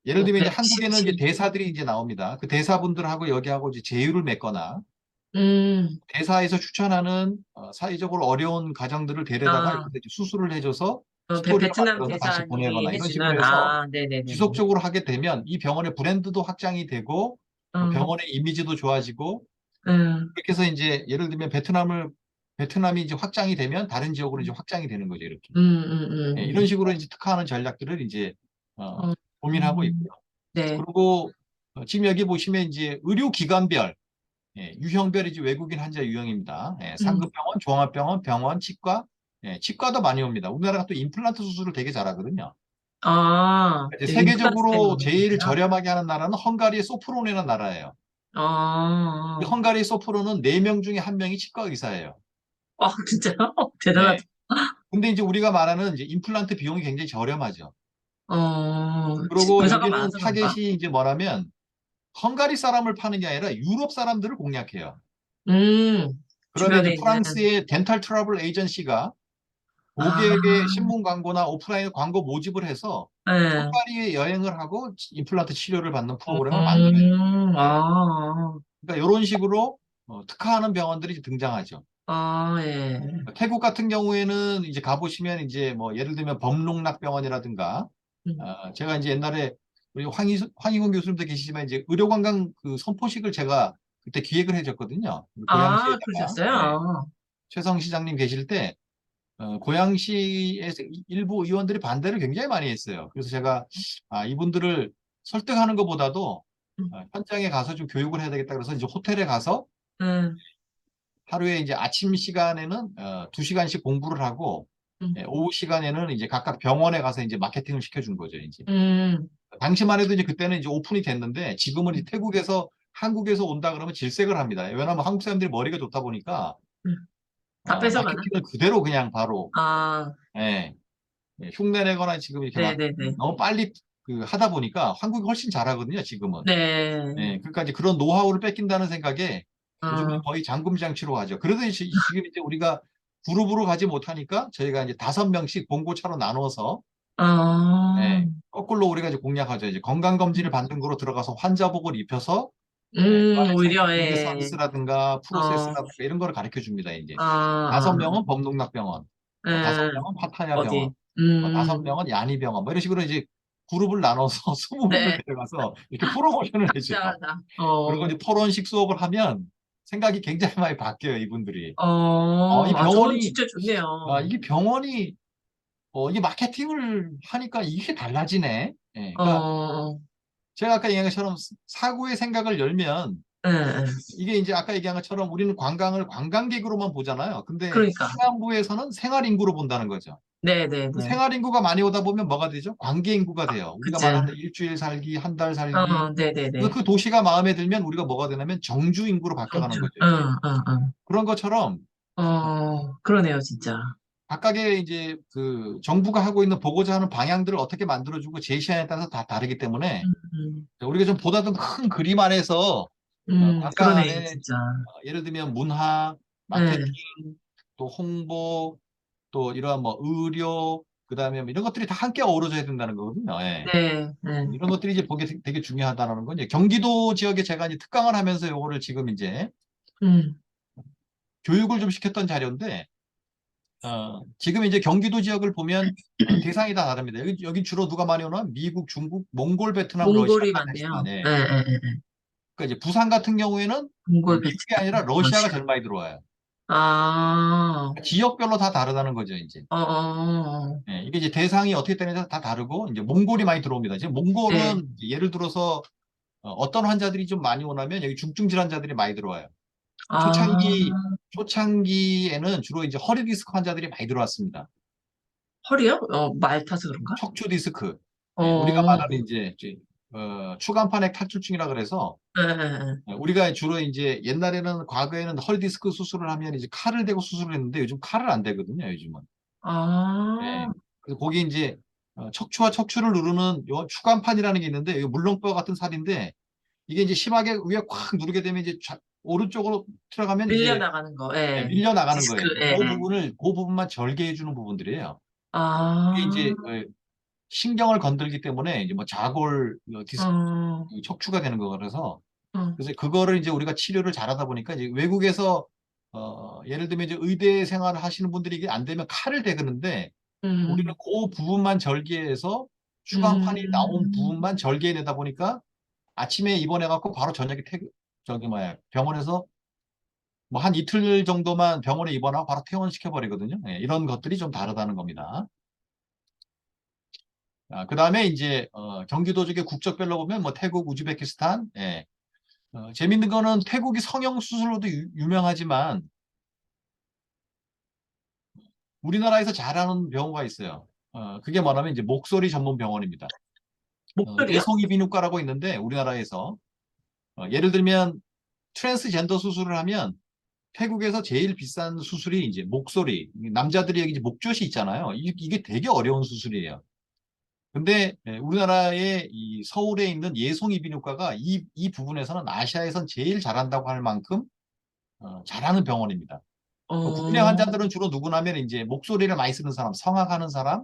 예를 들면 이제 한국에는 이제 역시. 대사들이 이제 나옵니다. 그 대사분들하고 여기하고 이제 제휴를 맺거나 음, 대사에서 추천하는 사회적으로 어려운 가정들을 데려다가 아, 이렇게 수술을 해줘서 스토리를 베트남 만들어서 다시 대사님이 보내거나 이런 식으로 해주는, 해서 네네네네. 지속적으로 하게 되면 이 병원의 브랜드도 확장이 되고 음, 병원의 이미지도 좋아지고 음, 그렇게 해서 이제 예를 들면 베트남이 이제 확장이 되면 다른 지역으로 이제 확장이 되는 거죠, 이렇게. 예, 이런 음. 식으로 이제 특화하는 전략들을 이제 어, 음, 고민하고 음, 있고요. 네. 그리고 지금 여기 보시면 이제 의료기관별, 유형별 이제 외국인 환자 유형입니다. 음, 상급병원, 종합병원, 병원, 치과, 치과도 많이 옵니다. 우리나라가 또 임플란트 수술을 되게 잘하거든요. 이제 임플란트 세계적으로 때문에 제일 그런가요? 저렴하게 하는 나라는 헝가리의 소프론이라는 나라예요. 이 아, 헝가리 소프로는 4명 중에 1명이 치과 의사예요. 진짜요? 대단하다. 네. 근데 이제 우리가 말하는 이제 임플란트 비용이 굉장히 저렴하죠. 그리고 의사가 여기는 많아서 그런가? 타겟이 이제 뭐냐면 헝가리 사람을 파는 게 아니라 유럽 사람들을 공략해요. 그러면 이제 주변에 있는, 프랑스의 덴탈 트러블 에이전시가 아, 고객의 신문 광고나 오프라인 광고 모집을 해서 네. 헝가리에 여행을 하고 임플란트 치료를 받는 프로그램을 만들어요. 네. 아, 그러니까 이런 식으로 특화하는 병원들이 이제 등장하죠. 예. 태국 같은 경우에는 이제 가보시면 이제 뭐 예를 들면 범롱락병원이라든가 음. 제가 이제 옛날에 우리 황희군 교수님도 계시지만 이제 의료관광 그 선포식을 제가 그때 기획을 해줬거든요. 고양시에다가 그러셨어요? 최성 시장님 계실 때 고양시에서 일부 의원들이 반대를 굉장히 많이 했어요. 그래서 제가 이분들을 설득하는 것보다도 음, 현장에 가서 좀 교육을 해야 되겠다 그래서 이제 호텔에 가서 음, 하루에 이제 아침 시간에는 2시간씩 공부를 하고 음, 오후 시간에는 이제 각각 병원에 가서 이제 마케팅을 시켜준 거죠, 이제. 음, 당시만 해도 이제 그때는 이제 오픈이 됐는데 지금은 이제 태국에서 한국에서 온다 그러면 질색을 합니다. 왜냐하면 한국 사람들이 머리가 좋다 보니까 다 뺏어가나? 마케팅을 그대로 그냥 바로 아, 예, 흉내내거나 지금 이렇게 막 네네네. 너무 빨리 그 하다 보니까 한국이 훨씬 잘하거든요, 지금은. 네. 그러니까 이제 그런 노하우를 뺏긴다는 생각에 요즘은 어, 거의 잠금장치로 하죠. 그래도 지금 이제 우리가 그룹으로 가지 못하니까 저희가 이제 5명씩 봉고차로 나눠서 거꾸로 우리가 이제 공략하죠. 이제 건강검진을 받는 거로 들어가서 환자복을 입혀서 오히려, 클리닉 예. 서비스라든가 어, 프로세스라든가 이런 거를 가르쳐 줍니다. 이제 아, 5명은 범농락병원, 다섯 예. 명은 파타야 병원, 어디, 5명은 야니병원, 뭐 이런 식으로 이제 그룹을 나눠서 20명을 네. 데려가서 이렇게 프로모션을 해줘요. 짱짱하다. 그리고 이제 토론식 수업을 하면 생각이 굉장히 많이 바뀌어요, 이분들이. 이 저는 병원이, 진짜 좋네요. 이게 병원이, 이게 마케팅을 하니까 이게 달라지네. 그러니까 어, 제가 아까 얘기한 것처럼 사고의 생각을 열면 예, 예. 이게 이제 아까 얘기한 것처럼 우리는 관광을 관광객으로만 보잖아요. 근데 그러니까. 시한부에서는 생활인구로 본다는 거죠. 네네네. 생활인구가 많이 오다 보면 뭐가 되죠? 관계인구가 돼요. 우리가 그치. 말하는 일주일 살기, 한 달 살기. 그래서 네네네. 그 도시가 마음에 들면 우리가 뭐가 되냐면 정주인구로 바뀌어가는 경주. 거죠, 이제. 응. 그런 것처럼 그러네요, 진짜. 각각의 이제 그 정부가 하고 있는 보고자 하는 방향들을 어떻게 만들어주고 제시하냐에 따라서 다 다르기 때문에 음, 우리가 좀 보다 더 큰 그림 안에서 관광 그러네, 안에 진짜. 예를 들면 문화, 마케팅, 네, 또 홍보, 또 이러한 뭐 의료, 그다음에 뭐 이런 것들이 다 함께 어우러져야 된다는 거거든요. 네. 이런 것들이 이제 보기 되게 중요하다는 건 이제 경기도 지역에 제가 이제 특강을 하면서 요거를 지금 이제 음, 교육을 좀 시켰던 자료인데 지금 이제 경기도 지역을 보면 대상이 다 다릅니다. 여기 주로 누가 많이 오나? 미국, 중국, 몽골, 베트남, 러시아, 몽골이 카자흐스탄. 많네요. 예. 그러니까 이제 부산 같은 경우에는 몽골, 미국이 아니라 베트남, 러시아가 러시아. 제일 많이 들어와요. 아, 그러니까 지역별로 다 다르다는 거죠, 이제. 어, 어, 어. 이게 이제 대상이 어떻게 되는지 다 다르고, 이제 몽골이 많이 들어옵니다. 지금 네. 몽골은 예를 들어서 어떤 환자들이 좀 많이 오냐면 여기 중증 질환자들이 많이 들어와요. 아, 초창기에는 주로 이제 허리 디스크 환자들이 많이 들어왔습니다. 허리요? 말 타서 그런가? 척추 디스크. 우리가 어, 말하는 이제 추간판액 탈출증이라 그래서 예. 우리가 주로 이제 옛날에는 과거에는 허리 디스크 수술을 하면 이제 칼을 대고 수술을 했는데 요즘 칼을 안 대거든요, 요즘은. 아, 예. 그래서 거기 이제 척추와 척추를 누르는 요 추간판이라는 게 있는데 이거 물렁뼈 같은 살인데 이게 이제 심하게 위에 확 누르게 되면 이제 오른쪽으로 들어가면 이제 밀려나가는 거, 예. 밀려 나가는 디스크, 거예요. 예. 그 부분만 절개해 주는 부분들이에요. 이게 아, 이제 신경을 건들기 때문에 이제 뭐 좌골 어, 척추가 되는 거라서 어, 그래서 그거를 이제 우리가 치료를 잘하다 보니까 이제 외국에서 예를 들면 이제 의대 생활을 하시는 분들이 이게 안 되면 칼을 대그는데 우리는 음, 그 부분만 절개해서 추간판이 나온 음, 부분만 절개해내다 보니까 아침에 입원해갖고 바로 저녁에 저기 뭐야 병원에서 뭐 한 이틀 정도만 병원에 입원하고 바로 퇴원시켜버리거든요. 예, 이런 것들이 좀 다르다는 겁니다. 그 다음에 이제 경기도 쪽에 국적별로 보면 뭐 태국, 우즈베키스탄, 예. 재밌는 거는 태국이 성형 수술로도 유명하지만 우리나라에서 잘하는 병원가 있어요. 그게 뭐냐면 이제 목소리 전문 병원입니다. 목소리요? 예송이비인후과라고 있는데 우리나라에서 예를 들면 트랜스젠더 수술을 하면 태국에서 제일 비싼 수술이 이제 목소리, 남자들이 여기 이제 목젖이 있잖아요. 이게 되게 어려운 수술이에요. 근데 우리나라의 이 서울에 있는 예송이비인후과가 이 부분에서는 아시아에선 제일 잘한다고 할 만큼 잘하는 병원입니다. 국내 어, 환자들은 주로 누구냐면 이제 목소리를 많이 쓰는 사람, 성악하는 사람,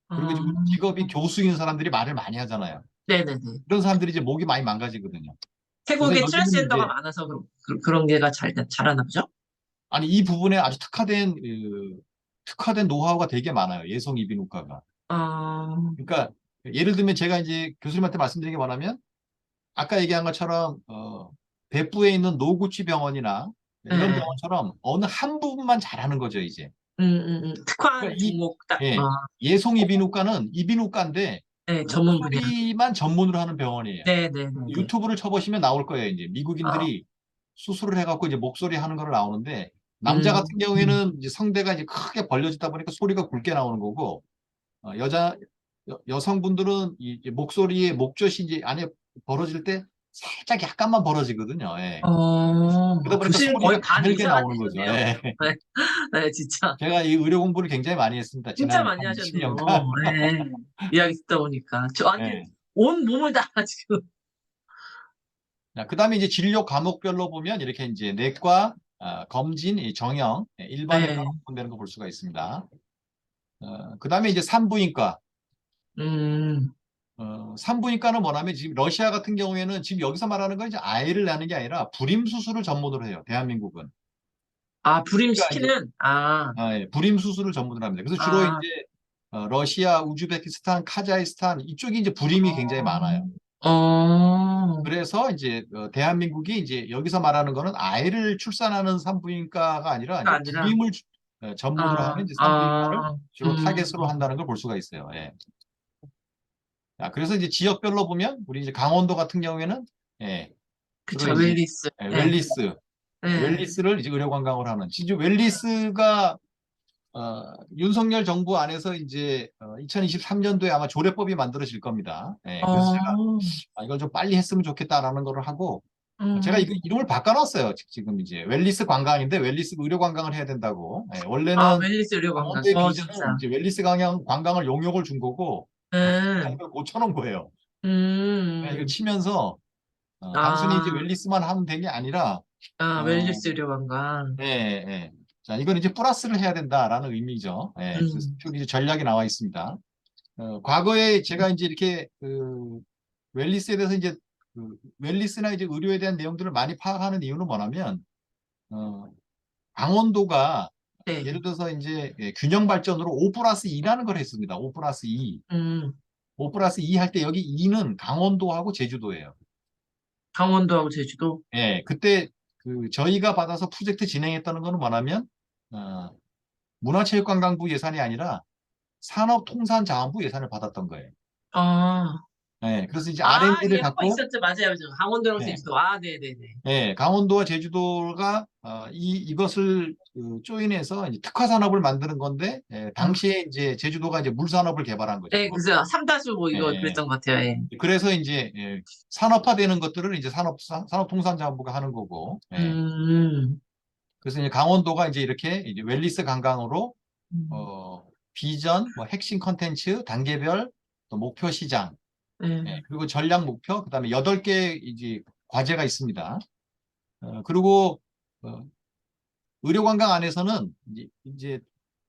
그리고 어, 직업이 교수인 사람들이 말을 많이 하잖아요. 네네네. 이런 사람들이 이제 목이 많이 망가지거든요. 그래서 태국에 여기는 트랜스젠더가 이제 많아서 그런 게가 잘하나 보죠? 아니 이 부분에 아주 특화된 노하우가 되게 많아요. 예송 이비인후과가. 어, 그러니까 예를 들면 제가 이제 교수님한테 말씀드린 게 뭐냐면 아까 얘기한 것처럼別府에 있는 노구치 병원이나 이런 네. 병원처럼 어느 한 부분만 잘하는 거죠, 이제. 특화한 그러니까 이 종목 딱, 예, 예송 이비인후과는 이비인후과인데 네, 전문 분야. 목소리만 전문으로 하는 병원이에요. 네네네네. 유튜브를 쳐보시면 나올 거예요. 이제 어, 미국인들이 수술을 해갖고 이제 목소리 하는 거를 나오는데 남자 음, 같은 경우에는 이제 성대가 이제 크게 벌려지다 보니까 소리가 굵게 나오는 거고 여성분들은 이 목소리의 목젖이 이제 안에 벌어질 때 살짝 약간만 벌어지거든요. 예. 그러다 보니까 교수님 거의 소리가 반 가늘게 의사가 나오는 거죠. 되셨네요. 예. 네, 네, 진짜. 제가 이 의료 공부를 굉장히 많이 했습니다. 진짜 지난 많이 한 하셨네요. 10년간. 네. 이야기 듣다 보니까. 저 완전 예. 온 몸을 다 지금. 그 다음에 이제 진료 과목별로 보면 이렇게 이제 내과, 검진, 이 정형, 일반외과 네. 분되는 거 볼 수가 있습니다. 그 다음에 이제 산부인과. 음, 산부인과는 뭐냐면 지금 러시아 같은 경우에는 지금 여기서 말하는 건 이제 아이를 낳는 게 아니라 불임 수술을 전문으로 해요. 대한민국은. 아, 그러니까 이제 불임시키는? 아, 불임 수술을 전문으로 합니다. 그래서 주로 아, 이제 러시아, 우즈베키스탄, 카자흐스탄 이쪽이 이제 불임이 굉장히 많아요. 어, 그래서 이제 대한민국이 이제 여기서 말하는 거는 아이를 출산하는 산부인과가 아니라 이제 아니라, 불임을 전문으로 하는 아, 이제 산부인과를 아, 주로 타겟으로 한다는 걸 볼 수가 있어요. 예. 자, 그래서 이제 지역별로 보면 우리 이제 강원도 같은 경우에는 예, 주로 그쵸, 이제 웰리스. 네, 웰리스, 네. 웰리스를 이제 의료관광으로 하는. 진짜 웰리스가 윤석열 정부 안에서 이제 2023년도에 아마 조례법이 만들어질 겁니다. 예, 그래서 제가 어, 이걸 좀 빨리 했으면 좋겠다라는 거를 하고 제가 음, 이거 이름을 바꿔놨어요. 지금 이제 웰리스 관광인데 웰리스 의료 관광을 해야 된다고. 예, 아, 원래는 웰리스 의료관광. 강원도의 어, 비전은 진짜. 이제 웰리스 관광을 용역을 준 거고 음, 이걸 고쳐놓은 거예요. 이걸 음, 치면서 단순히 이제 아, 웰리스만 하면 된 게 아니라 아, 어, 웰리스 의료관광. 예, 예. 자, 이건 이제 플러스를 해야 된다라는 의미죠. 예, 그래서 음, 쭉 이제 전략이 나와 있습니다. 과거에 제가 이제 이렇게 웰리스에 대해서 이제 웰리스나 이제 의료에 대한 내용들을 많이 파악하는 이유는 뭐냐면 어, 강원도가 네, 예를 들어서 이제 균형 발전으로 5 플러스 2라는 걸 했습니다. 5 플러스 2. 음, 5 플러스 2 할 때 여기 2는 강원도하고 제주도예요. 강원도하고 제주도. 예, 그때 저희가 받아서 프로젝트 진행했다는 거는 뭐냐면 어, 문화체육관광부 예산이 아니라 산업통상자원부 예산을 받았던 거예요. 아, 예, 그래서 이제 아, R&D를 예, 한 번 갖고 있었죠. 맞아요. 강원도랑 예, 제주도. 아, 네네네. 예, 강원도와 제주도가 이것을 조인해서 이제 특화 산업을 만드는 건데 아, 당시에 이제 제주도가 이제 물산업을 개발한 거죠. 네, 그래서 삼다수 뭐 예, 이거 예. 그랬던 것 같아요. 예. 그래서 이제 산업화되는 것들을 이제 산업통상자원부가 하는 거고. 예. 음, 그래서 이제 강원도가 이제 이제 웰리스 관광으로 음, 어, 비전, 뭐 핵심 컨텐츠, 단계별, 또 목표 시장, 네. 그리고 전략 목표, 그다음에 8개 이제 과제가 있습니다. 그리고 어, 의료관광 안에서는 이제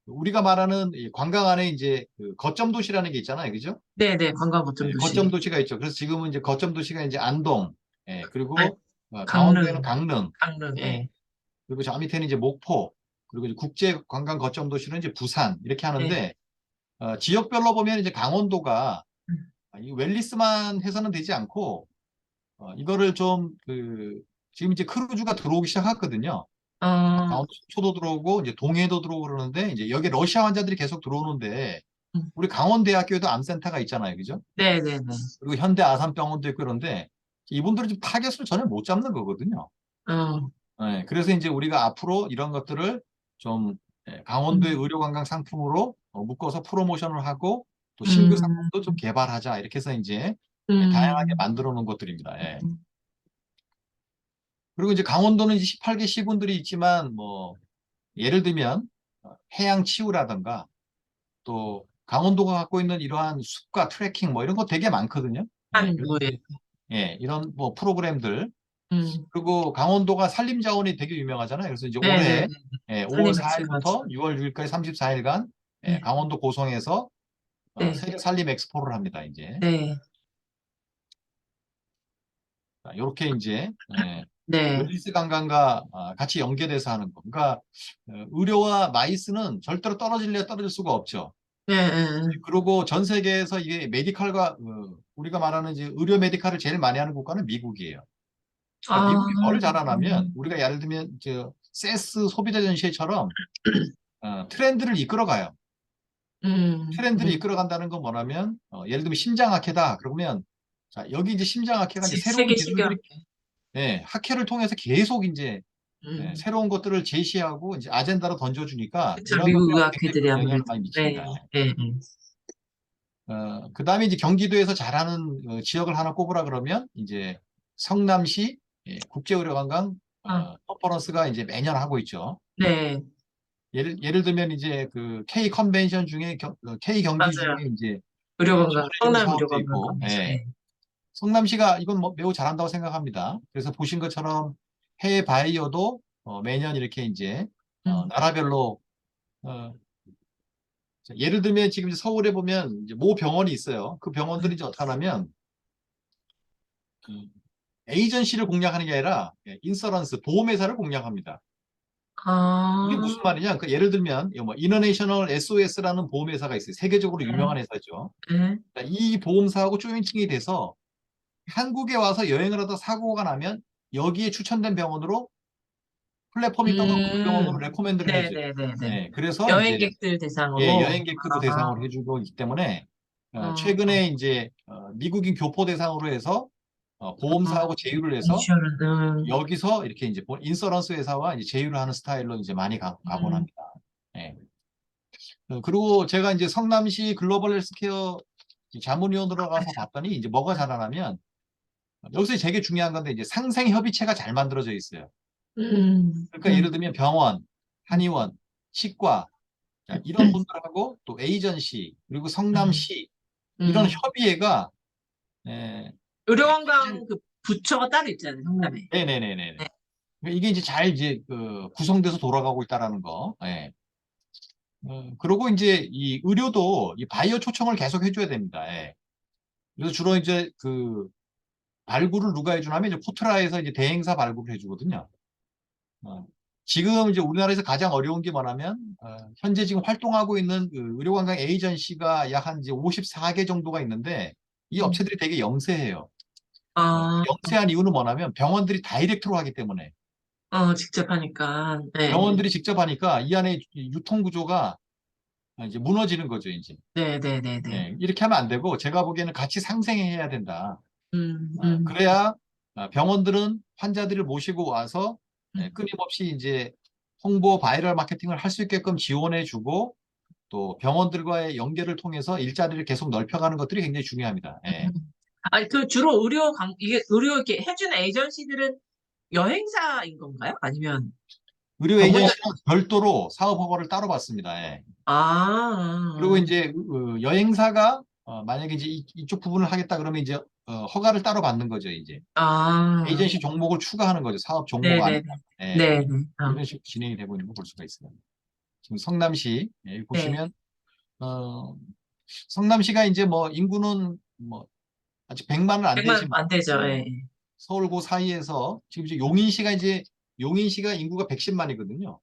우리가 말하는 이 관광 안에 이제 거점 도시라는 게 있잖아요, 그죠? 네네, 관광 거점 거점 도시. 도시가 있죠. 그래서 지금은 이제 거점 도시가 이제 안동, 아, 그리고 강원도에는 강릉, 강릉, 강릉, 예, 예. 그리고 저 밑에는 이제 목포, 그리고 이제 국제 관광 거점 도시는 이제 부산 이렇게 네. 하는데 지역별로 보면 이제 강원도가 음. 이 웰리스만 해서는 되지 않고 이거를 좀 지금 이제 크루즈가 들어오기 시작했거든요. 어, 강원도 속초도 들어오고 이제 동해도 들어오고 그러는데 이제 여기 러시아 환자들이 계속 들어오는데 우리 강원대학교에도 암센터가 있잖아요, 그죠? 네네네. 그리고 현대 아산병원도 있고 그런데 이분들은 좀 타겟을 전혀 못 잡는 거거든요. 어, 네, 그래서 이제 우리가 앞으로 이런 것들을 좀 강원도의 음, 의료관광 상품으로 묶어서 프로모션을 하고 또 신규 음, 상품도 좀 개발하자 이렇게 해서 이제 다양하게 음, 만들어 놓은 것들입니다. 예. 음. 그리고 이제 강원도는 이제 18개 시군들이 있지만 뭐 예를 들면 해양 치유라든가 또 강원도가 갖고 있는 이러한 숲과 트레킹 뭐 이런 거 되게 많거든요. 예, 그래서 한부에, 이제 이런 뭐 프로그램들 음, 그리고 강원도가 산림 자원이 되게 유명하잖아요. 그래서 이제 올해 네네네. 5월 살림 엑스포죠. 4일부터 6월 6일까지 34일간 네, 강원도 고성에서 네, 세계 산림 엑스포를 합니다. 이제 네, 이렇게 이제 네, 웰니스 관광과 같이 연계돼서 하는 거. 그러니까 의료와 마이스는 절대로 떨어질래 떨어질 수가 없죠. 네, 네, 그리고 전 세계에서 이게 메디칼과 우리가 말하는 이제 의료 메디칼을 제일 많이 하는 국가는 미국이에요. 그러니까 아, 미국이 뭘 잘하냐면 우리가 예를 들면 저 세스 소비자 전시회처럼 트렌드를 이끌어가요. 트렌드를 음. 이끌어간다는 건 뭐냐면 예를 들면 심장학회다. 그러면 자 여기 이제 심장학회가 이제 새로운 세계 기술들이 신경학회. 학회를 통해서 계속 이제 음, 새로운 것들을 제시하고 이제 아젠다로 던져주니까 그쵸. 이런 미국 것들이 굉장히 의학회들이 큰 영향을 아무래도. 많이 네, 미칩니다. 네, 네. 그다음에 이제 경기도에서 잘하는 지역을 하나 꼽으라 그러면 이제 성남시 국제의료관광 아, 컨퍼런스가 이제 매년 하고 있죠. 네, 예를 들면 이제 그 K 컨벤션 중에 K 경기 중에 맞아요. 이제 의료건강, 지원해주는 성남 사업도 의료건강 있고, 건에서. 네. 성남시가 이건 뭐 매우 잘한다고 생각합니다. 그래서 보신 것처럼 해외 바이어도 매년 이렇게 이제 음, 나라별로 어, 자, 예를 들면 지금 이제 서울에 보면 이제 모 병원이 있어요. 그 병원들이 이제 어떻게 하냐면 그 에이전시를 공략하는 게 아니라 인서런스 보험회사를 공략합니다. 이게 무슨 아, 말이냐? 그러니까 예를 들면 뭐 이너내셔널 SOS라는 보험회사가 있어요. 세계적으로 유명한 회사죠. 네. 그러니까 이 보험사하고 조인팅이 돼서 한국에 와서 여행을 하다 사고가 나면 여기에 추천된 병원으로 플랫폼이 떠갖고 그 병원으로 레코멘드를 해줘요. 네네네네. 그래서 이제 여행객들 대상으로. 여행객들도 아, 대상으로 해주고 있기 때문에 어, 최근에 이제 미국인 교포 대상으로 해서 어, 보험사하고 제휴를 해서 인슈어런스, 여기서 이렇게 이제 인서런스 회사와 이제 제휴를 하는 스타일로 이제 많이 가곤 음, 합니다. 예. 그리고 제가 이제 성남시 글로벌 헬스케어 자문위원으로 가서 봤더니 이제 뭐가 자라나면 여기서 되게 중요한 건데 이제 상생 협의체가 잘 만들어져 있어요. 음, 그러니까 음, 예를 들면 병원, 음, 한의원, 치과 자, 이런 분들하고 또 에이전시 그리고 음, 성남시 이런 음. 협의회가 예, 잘- 의료관광 그 부처가 따로 있잖아요, 성남에. 네네네네. 네. 이게 이제 잘 이제 구성돼서 돌아가고 있다라는 거. 예. 그리고 이제 이 의료도 이 바이어 초청을 계속 해줘야 됩니다. 예. 그래서 주로 이제 그 발굴을 누가 해주냐면 이제 포트라에서 이제 대행사 발굴을 해주거든요. 어, 지금 이제 우리나라에서 가장 어려운 게 뭐냐면 현재 지금 활동하고 있는 그 의료관광 에이전시가 약 한 이제 54개 정도가 있는데 이 음. 업체들이 되게 영세해요. 아, 영세한 이유는 뭐냐면 병원들이 다이렉트로 하기 때문에 직접 하니까. 네. 병원들이 직접 하니까 이 안에 유통 구조가 이제 무너지는 거죠, 이제. 네네네네. 이렇게 하면 안 되고 제가 보기에는 같이 상생해야 된다. 음, 음, 그래야 병원들은 환자들을 모시고 와서 음. 끊임없이 이제 홍보 바이럴 마케팅을 할 수 있게끔 지원해주고 또 병원들과의 연계를 통해서 일자리를 계속 넓혀가는 것들이 굉장히 중요합니다. 예. 아니, 그 주로 이게 의료 이렇게 해주는 에이전시들은 여행사인 건가요? 아니면 의료 전문점? 에이전시는 별도로 사업 허가를 따로 받습니다. 예. 그리고 아, 이제 여행사가 만약에 이제 이쪽 부분을 하겠다 그러면 이제 허가를 따로 받는 거죠, 이제. 아, 에이전시 종목을 추가하는 거죠. 사업 종목 안에. 네네네. 예. 네네. 이런 식으로 진행이 되고 있는 거 볼 수가 있습니다. 지금 성남시 여기 네. 보시면 어, 성남시가 이제 뭐 인구는 뭐 아직 100만은 안 100만 되지만 안 되죠. 예. 서울 그 사이에서 지금 이제 용인시가 인구가 110만이거든요.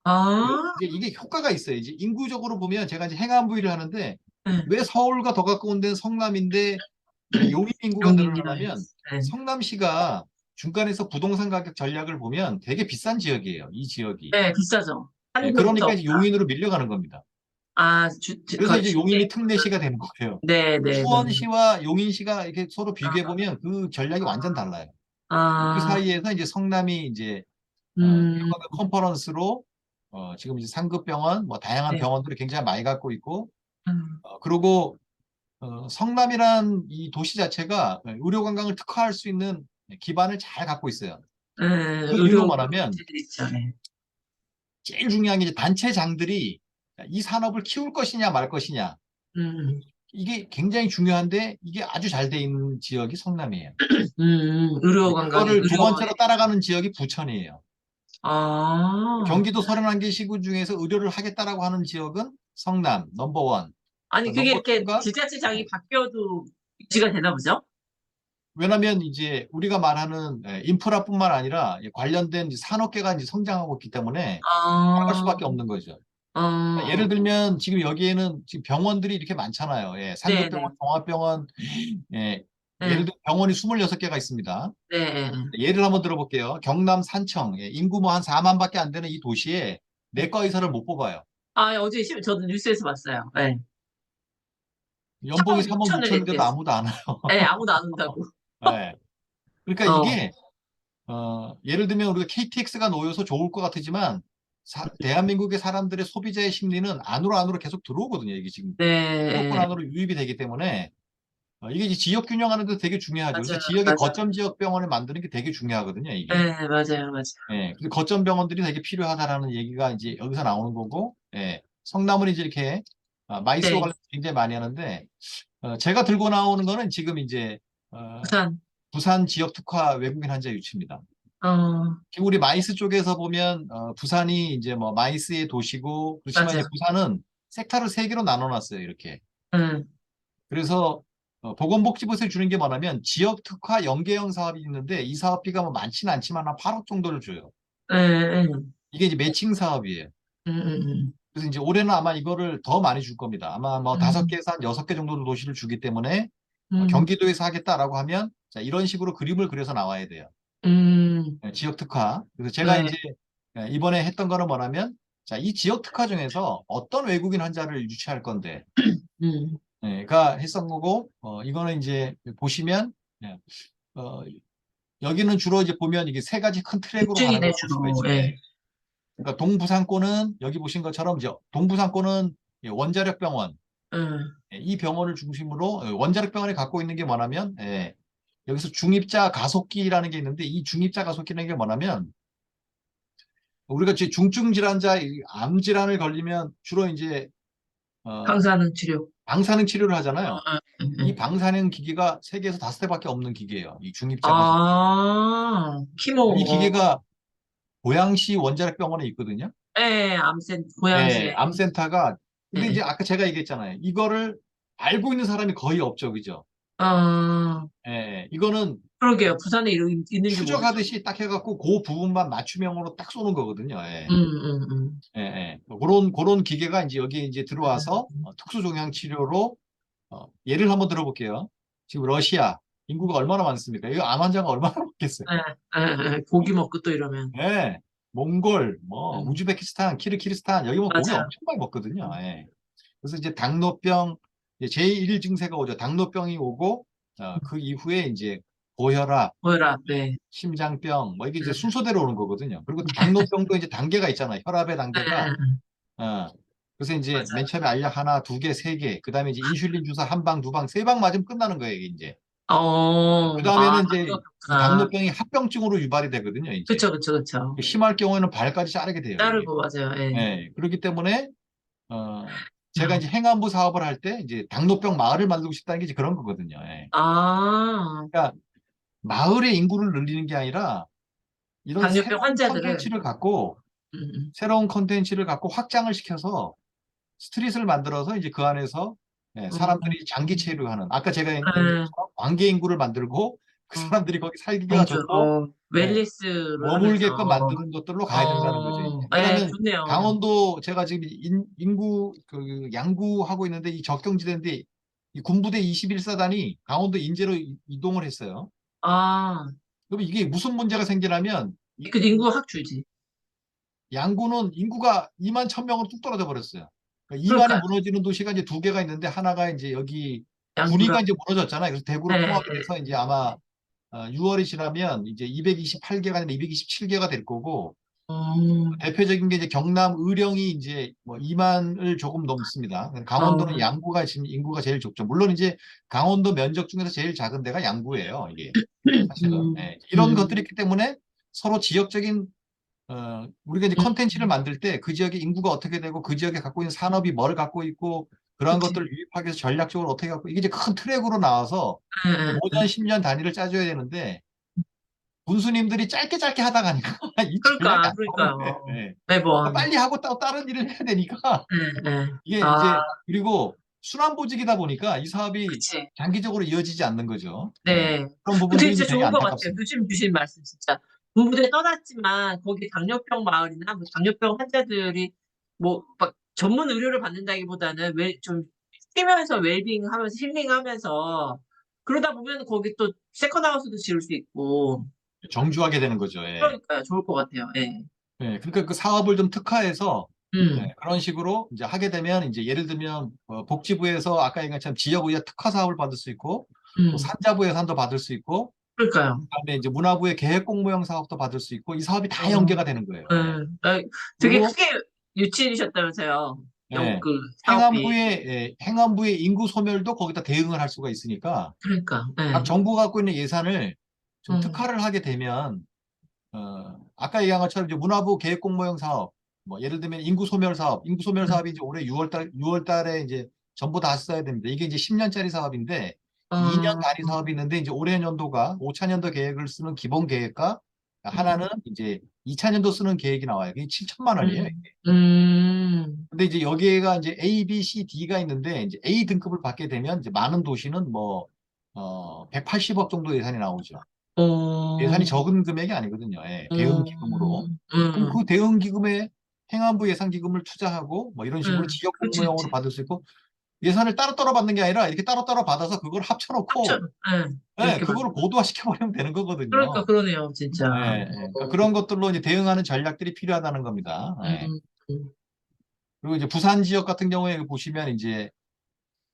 아, 이제 이게 효과가 있어요. 이제 인구적으로 보면 제가 이제 행안부 일을 하는데 네. 왜 서울과 더 가까운 데는 성남인데 용인 인구가 용인이 많이 늘어나냐면 있어. 네. 성남시가 중간에서 부동산 가격 전략을 보면 되게 비싼 지역이에요. 이 지역이. 네, 비싸죠. 예, 한국도 그러니까 이제 없다. 용인으로 밀려가는 겁니다. 아, 그래서 이제 용인이 특례시가 되는 거예요. 네, 네, 네. 수원시와 용인시가 이렇게 서로 아, 비교해 보면 그 전략이 완전 달라요. 그 아, 사이에서 이제 성남이 이제 음, 병원을 컨퍼런스로 지금 이제 상급병원 뭐 다양한 네. 병원들을 굉장히 많이 갖고 있고 음, 그리고 성남이란 이 도시 자체가 의료 관광을 특화할 수 있는 기반을 잘 갖고 있어요. 네, 그 이유는 의료 뭐냐면 물질이 있죠. 네. 제일 중요한 게 이제 단체장들이 이 산업을 키울 것이냐 말 것이냐 음, 이게 굉장히 중요한데 이게 아주 잘 돼 있는 지역이 성남이에요. 의료 관광이, 그거를 두 번째로 따라가는 지역이 부천이에요. 아, 경기도 31개 시군 중에서 의료를 하겠다라고 하는 지역은 성남 넘버원. 아니, 그게 넘버 이렇게 투가 지자체장이 바뀌어도 유지가 되나 보죠? 왜냐하면 이제 우리가 말하는 인프라뿐만 아니라 관련된 이제 산업계가 이제 성장하고 있기 때문에 따라갈 아, 수밖에 없는 거죠. 그러니까 예를 어, 들면 지금 여기에는 지금 병원들이 이렇게 많잖아요. 예, 상급병원, 네네, 종합병원, 예, 예를 네, 들면 병원이 26개가 있습니다. 네. 예를 한번 들어볼게요. 경남 산청, 인구 뭐 한 4만밖에 안 되는 이 도시에 네. 내과 의사를 못 뽑아요. 아, 어제 저도 뉴스에서 봤어요. 네. 연봉이 3억 6천을 6천인데도 냈댔어. 아무도 안 와요. 네, 아무도 안 온다고. 예. 그러니까 어, 이게 예를 들면 우리가 KTX가 놓여서 좋을 것 같지만 대한민국의 사람들의 소비자의 심리는 안으로 계속 들어오거든요. 이게 지금 수도권 네, 안으로 유입이 되기 때문에 이게 이제 지역 균형하는 데 되게 중요하죠. 그래서 맞아요, 지역의 맞아요. 거점 지역 병원을 만드는 게 되게 중요하거든요. 이게. 네, 맞아요, 맞아요. 예. 그래서 거점 병원들이 되게 필요하다라는 얘기가 이제 여기서 나오는 거고, 예. 성남은 이제 이렇게 마이스와 네, 관련 굉장히 많이 하는데, 제가 들고 나오는 거는 지금 이제 어, 부산, 부산 지역 특화 외국인 환자 유치입니다. 어, 지금 우리 마이스 쪽에서 보면 부산이 이제 뭐 마이스의 도시고 그렇지만 이제 맞아요. 부산은 섹터를 세 개로 나눠놨어요. 이렇게. 응, 그래서 보건복지부에서 주는 게 뭐냐면 지역 특화 연계형 사업이 있는데 이 사업비가 뭐 많지는 않지만 한 8억 정도를 줘요. 응, 응, 이게 이제 매칭 사업이에요. 응, 응, 그래서 이제 올해는 아마 이거를 더 많이 줄 겁니다. 아마 뭐 다섯 응, 개에서 한 여섯 개 정도 도시를 주기 때문에 응, 경기도에서 하겠다라고 하면 자, 이런 식으로 그림을 그려서 나와야 돼요. 지역 특화. 그래서 제가 네, 이제 이번에 했던 거는 뭐냐면 자, 이 지역 특화 중에서 어떤 외국인 환자를 유치할 건데 응. 가 했던 거고 이거는 이제 보시면 예, 어, 여기는 주로 이제 보면 이게 세 가지 큰 트랙으로 가는 집중이네, 걸 볼 수가 주로. 있죠. 예. 예. 그러니까 동부상권은 여기 보신 것처럼 이제 동부상권은 원자력 병원 응. 이 병원을 중심으로 원자력 병원이 갖고 있는 게 뭐냐면 여기서 중입자 가속기라는 게 있는데 이 중입자 가속기라는 게 뭐냐면 우리가 이제 중증 질환자 암 질환을 걸리면 주로 이제 어, 강사는 치료. 방사능 치료를 어, 하잖아요. 어, 응, 이 응. 방사능 기기가 세계에서 다섯 대밖에 없는 기계예요. 이 중입자 가속기. 아, 키모, 이 기계가 고양시 원자력 병원에 있거든요. 예, 고양시에. 암센터가 근데 이제 예. 아까 제가 얘기했잖아요. 이거를 알고 있는 사람이 거의 없죠, 그죠? 아, 이거는 그러게요. 부산에 있는지 모르죠. 추적하듯이 딱 해갖고 그 부분만 맞춤형으로 딱 쏘는 거거든요. 응, 응, 응. 그런 기계가 이제 여기에 이제 들어와서 특수종양 치료로 예를 한번 들어볼게요. 지금 러시아 인구가 얼마나 많습니까? 이거 암 환자가 얼마나 많겠어요? 예, 예, 예. 고기 먹고 또 이러면. 예, 몽골, 뭐 응, 우즈베키스탄, 키르기스탄 여기 뭐 고기 맞아요. 엄청 많이 먹거든요. 예. 그래서 이제 당뇨병 이제 제1 증세가 오죠. 당뇨병이 오고 그 이후에 이제 고혈압, 뭐라, 네. 심장병 뭐 이게 이제 응, 순서대로 오는 거거든요. 그리고 당뇨병도 이제 단계가 있잖아요. 혈압의 예, 예, 단계가 예. 어, 그래서 이제 맨 맞아요. 처음에 알약 하나, 두 개, 세 개, 그 다음에 이제 인슐린 주사 한 방, 두 방, 세 방 맞으면 끝나는 거예요, 이게 이제. 그 아, 다음에는 이제 단계가 이 그렇구나. 당뇨병이 합병증으로 유발이 되거든요, 이제. 그쵸, 그쵸, 그쵸. 심할 경우에는 발까지 자르게 돼요, 이게. 자르고, 맞아요. 예. 그렇기 때문에, 어, 제가 음. 이제 행안부 사업을 할 때 이제 당뇨병 마을을 만들고 싶다는 게 이제 그런 거거든요. 아, 그러니까 마을의 인구를 늘리는 게 아니라 이런 당뇨병 새로운 환자들을, 컨텐츠를 갖고, 음, 확장을 시켜서 스트릿을 만들어서 이제 그 안에서 음, 사람들이 장기 체류하는 아까 제가 얘기한 예. 것처럼 관계 인구를 만들고 그 어, 사람들이 거기 살기가 경주, 좋고 예, 웰리스를 머물게끔 하면서, 만드는 것들로 가야 된다는 거죠, 이제. 예, 왜냐하면 좋네요. 강원도 제가 지금 인구 그 양구하고 있는데 이 적경지대인데 이 군부대 21사단이 강원도 인제로 이동을 했어요. 아, 그럼 이게 무슨 문제가 생기냐면 그 인구 확 줄지. 양구는 인구가 2만 1,000명으로 뚝 떨어져 버렸어요. 그러니까 이만이 그러니까, 무너지는 도시가 이제 두 개가 있는데 하나가 이제 여기 군위가 양구랑, 이제 무너졌잖아요. 그래서 예, 대구로 통합이 예, 돼서 이제 아마 6월이 지나면 이제 228개가 아니라 227개가 될 거고 음, 대표적인 게 이제 경남 의령이 이제 뭐 2만을 조금 넘습니다. 강원도는 어, 양구가 지금 인구가 제일 적죠. 물론 이제 강원도 면적 중에서 제일 작은 데가 양구예요. 이게 사실은 예, 이런 것들이 음, 있기 때문에 서로 지역적인 우리가 이제 컨텐츠를 음, 만들 때 그 지역의 인구가 어떻게 되고 그 지역에 갖고 있는 산업이 뭘 갖고 있고 그러한 그치. 것들을 유입하기 위해서 전략적으로 어떻게 갖고 이게 이제 큰 트랙으로 나와서 예, 예, 예. 5년, 10년 단위를 짜줘야 되는데 군수님들이 짧게 짧게 하다 가니까 이 전략이 안 나오는 거예요. 그러니까요. 예. 매번, 빨리 하고 또 다른 일을 해야 되니까 예, 예. 이게 아, 이제 그리고 순환보직이다 보니까 이 사업이 그치. 장기적으로 이어지지 않는 거죠. 예. 네. 그런 근데 부분들이 이제 진짜 되게 좋은 것 같아요. 안타깝습니다. 교수님 주신 말씀 진짜. 군부대 떠났지만 거기 당뇨병 마을이나 뭐 당뇨병 환자들이 뭐 막 전문 의료를 받는다기보다는 좀 쉬면서 웰빙 하면서 힐링 하면서 그러다 보면 거기 또 세컨하우스도 지을 수 있고 정주하게 되는 거죠. 예. 그러니까요. 좋을 것 같아요. 예. 예, 그러니까 그 사업을 좀 특화해서 음. 예, 그런 식으로 이제 하게 되면 이제 예를 들면 복지부에서 아까 얘기한 것처럼 지역의회 특화 사업을 받을 수 있고 또 음. 산자부 예산도 받을 수 있고 그러니까요. 그다음에 이제 문화부의 계획 공모형 사업도 받을 수 있고 이 사업이 다 어, 연계가 되는 거예요. 예. 아, 되게 그리고 크게 유치이셨다면서요. 예, 그 사업이. 행안부의 인구 소멸도 거기다 대응을 할 수가 있으니까 그러니까. 각 예. 정부가 갖고 있는 예산을 좀 음. 특화를 하게 되면 아까 얘기한 것처럼 이제 문화부 계획 공모형 사업, 뭐 예를 들면 인구 소멸 음. 사업이 이제 올해 6월 달에 이제 전부 다 써야 됩니다. 이게 이제 10년짜리 사업인데 2년 어, 단위 사업이 있는데 이제 올해 연도가 5차년도 계획을 쓰는 기본 계획과 하나는 이제 2차년도 쓰는 계획이 나와요. 이게 7천만 원이에요. 음, 음, 근데 이제 여기가 이제 A, B, C, D가 있는데 이제 A 등급을 받게 되면 이제 많은 도시는 뭐 180억 정도 예산이 나오죠. 예산이 어, 적은 금액이 아니거든요. 예, 대응 기금으로. 그럼 그 음, 대응 기금에 행안부 예산 기금을 투자하고 뭐 이런 식으로 지역 그치, 공모형으로 그치. 받을 수 있고 예산을 따로따로 받는 게 아니라 이렇게 따로따로 받아서 그걸 합쳐, 합쳐놓고 예, 예, 이렇게 그거를 고도화 시켜버리면 되는 그러니까 거거든요. 그러네요, 진짜. 예, 예. 그러니까 그런 것들로 이제 대응하는 전략들이 필요하다는 겁니다. 예. 음, 음. 그리고 이제 부산 지역 같은 경우에 보시면 이제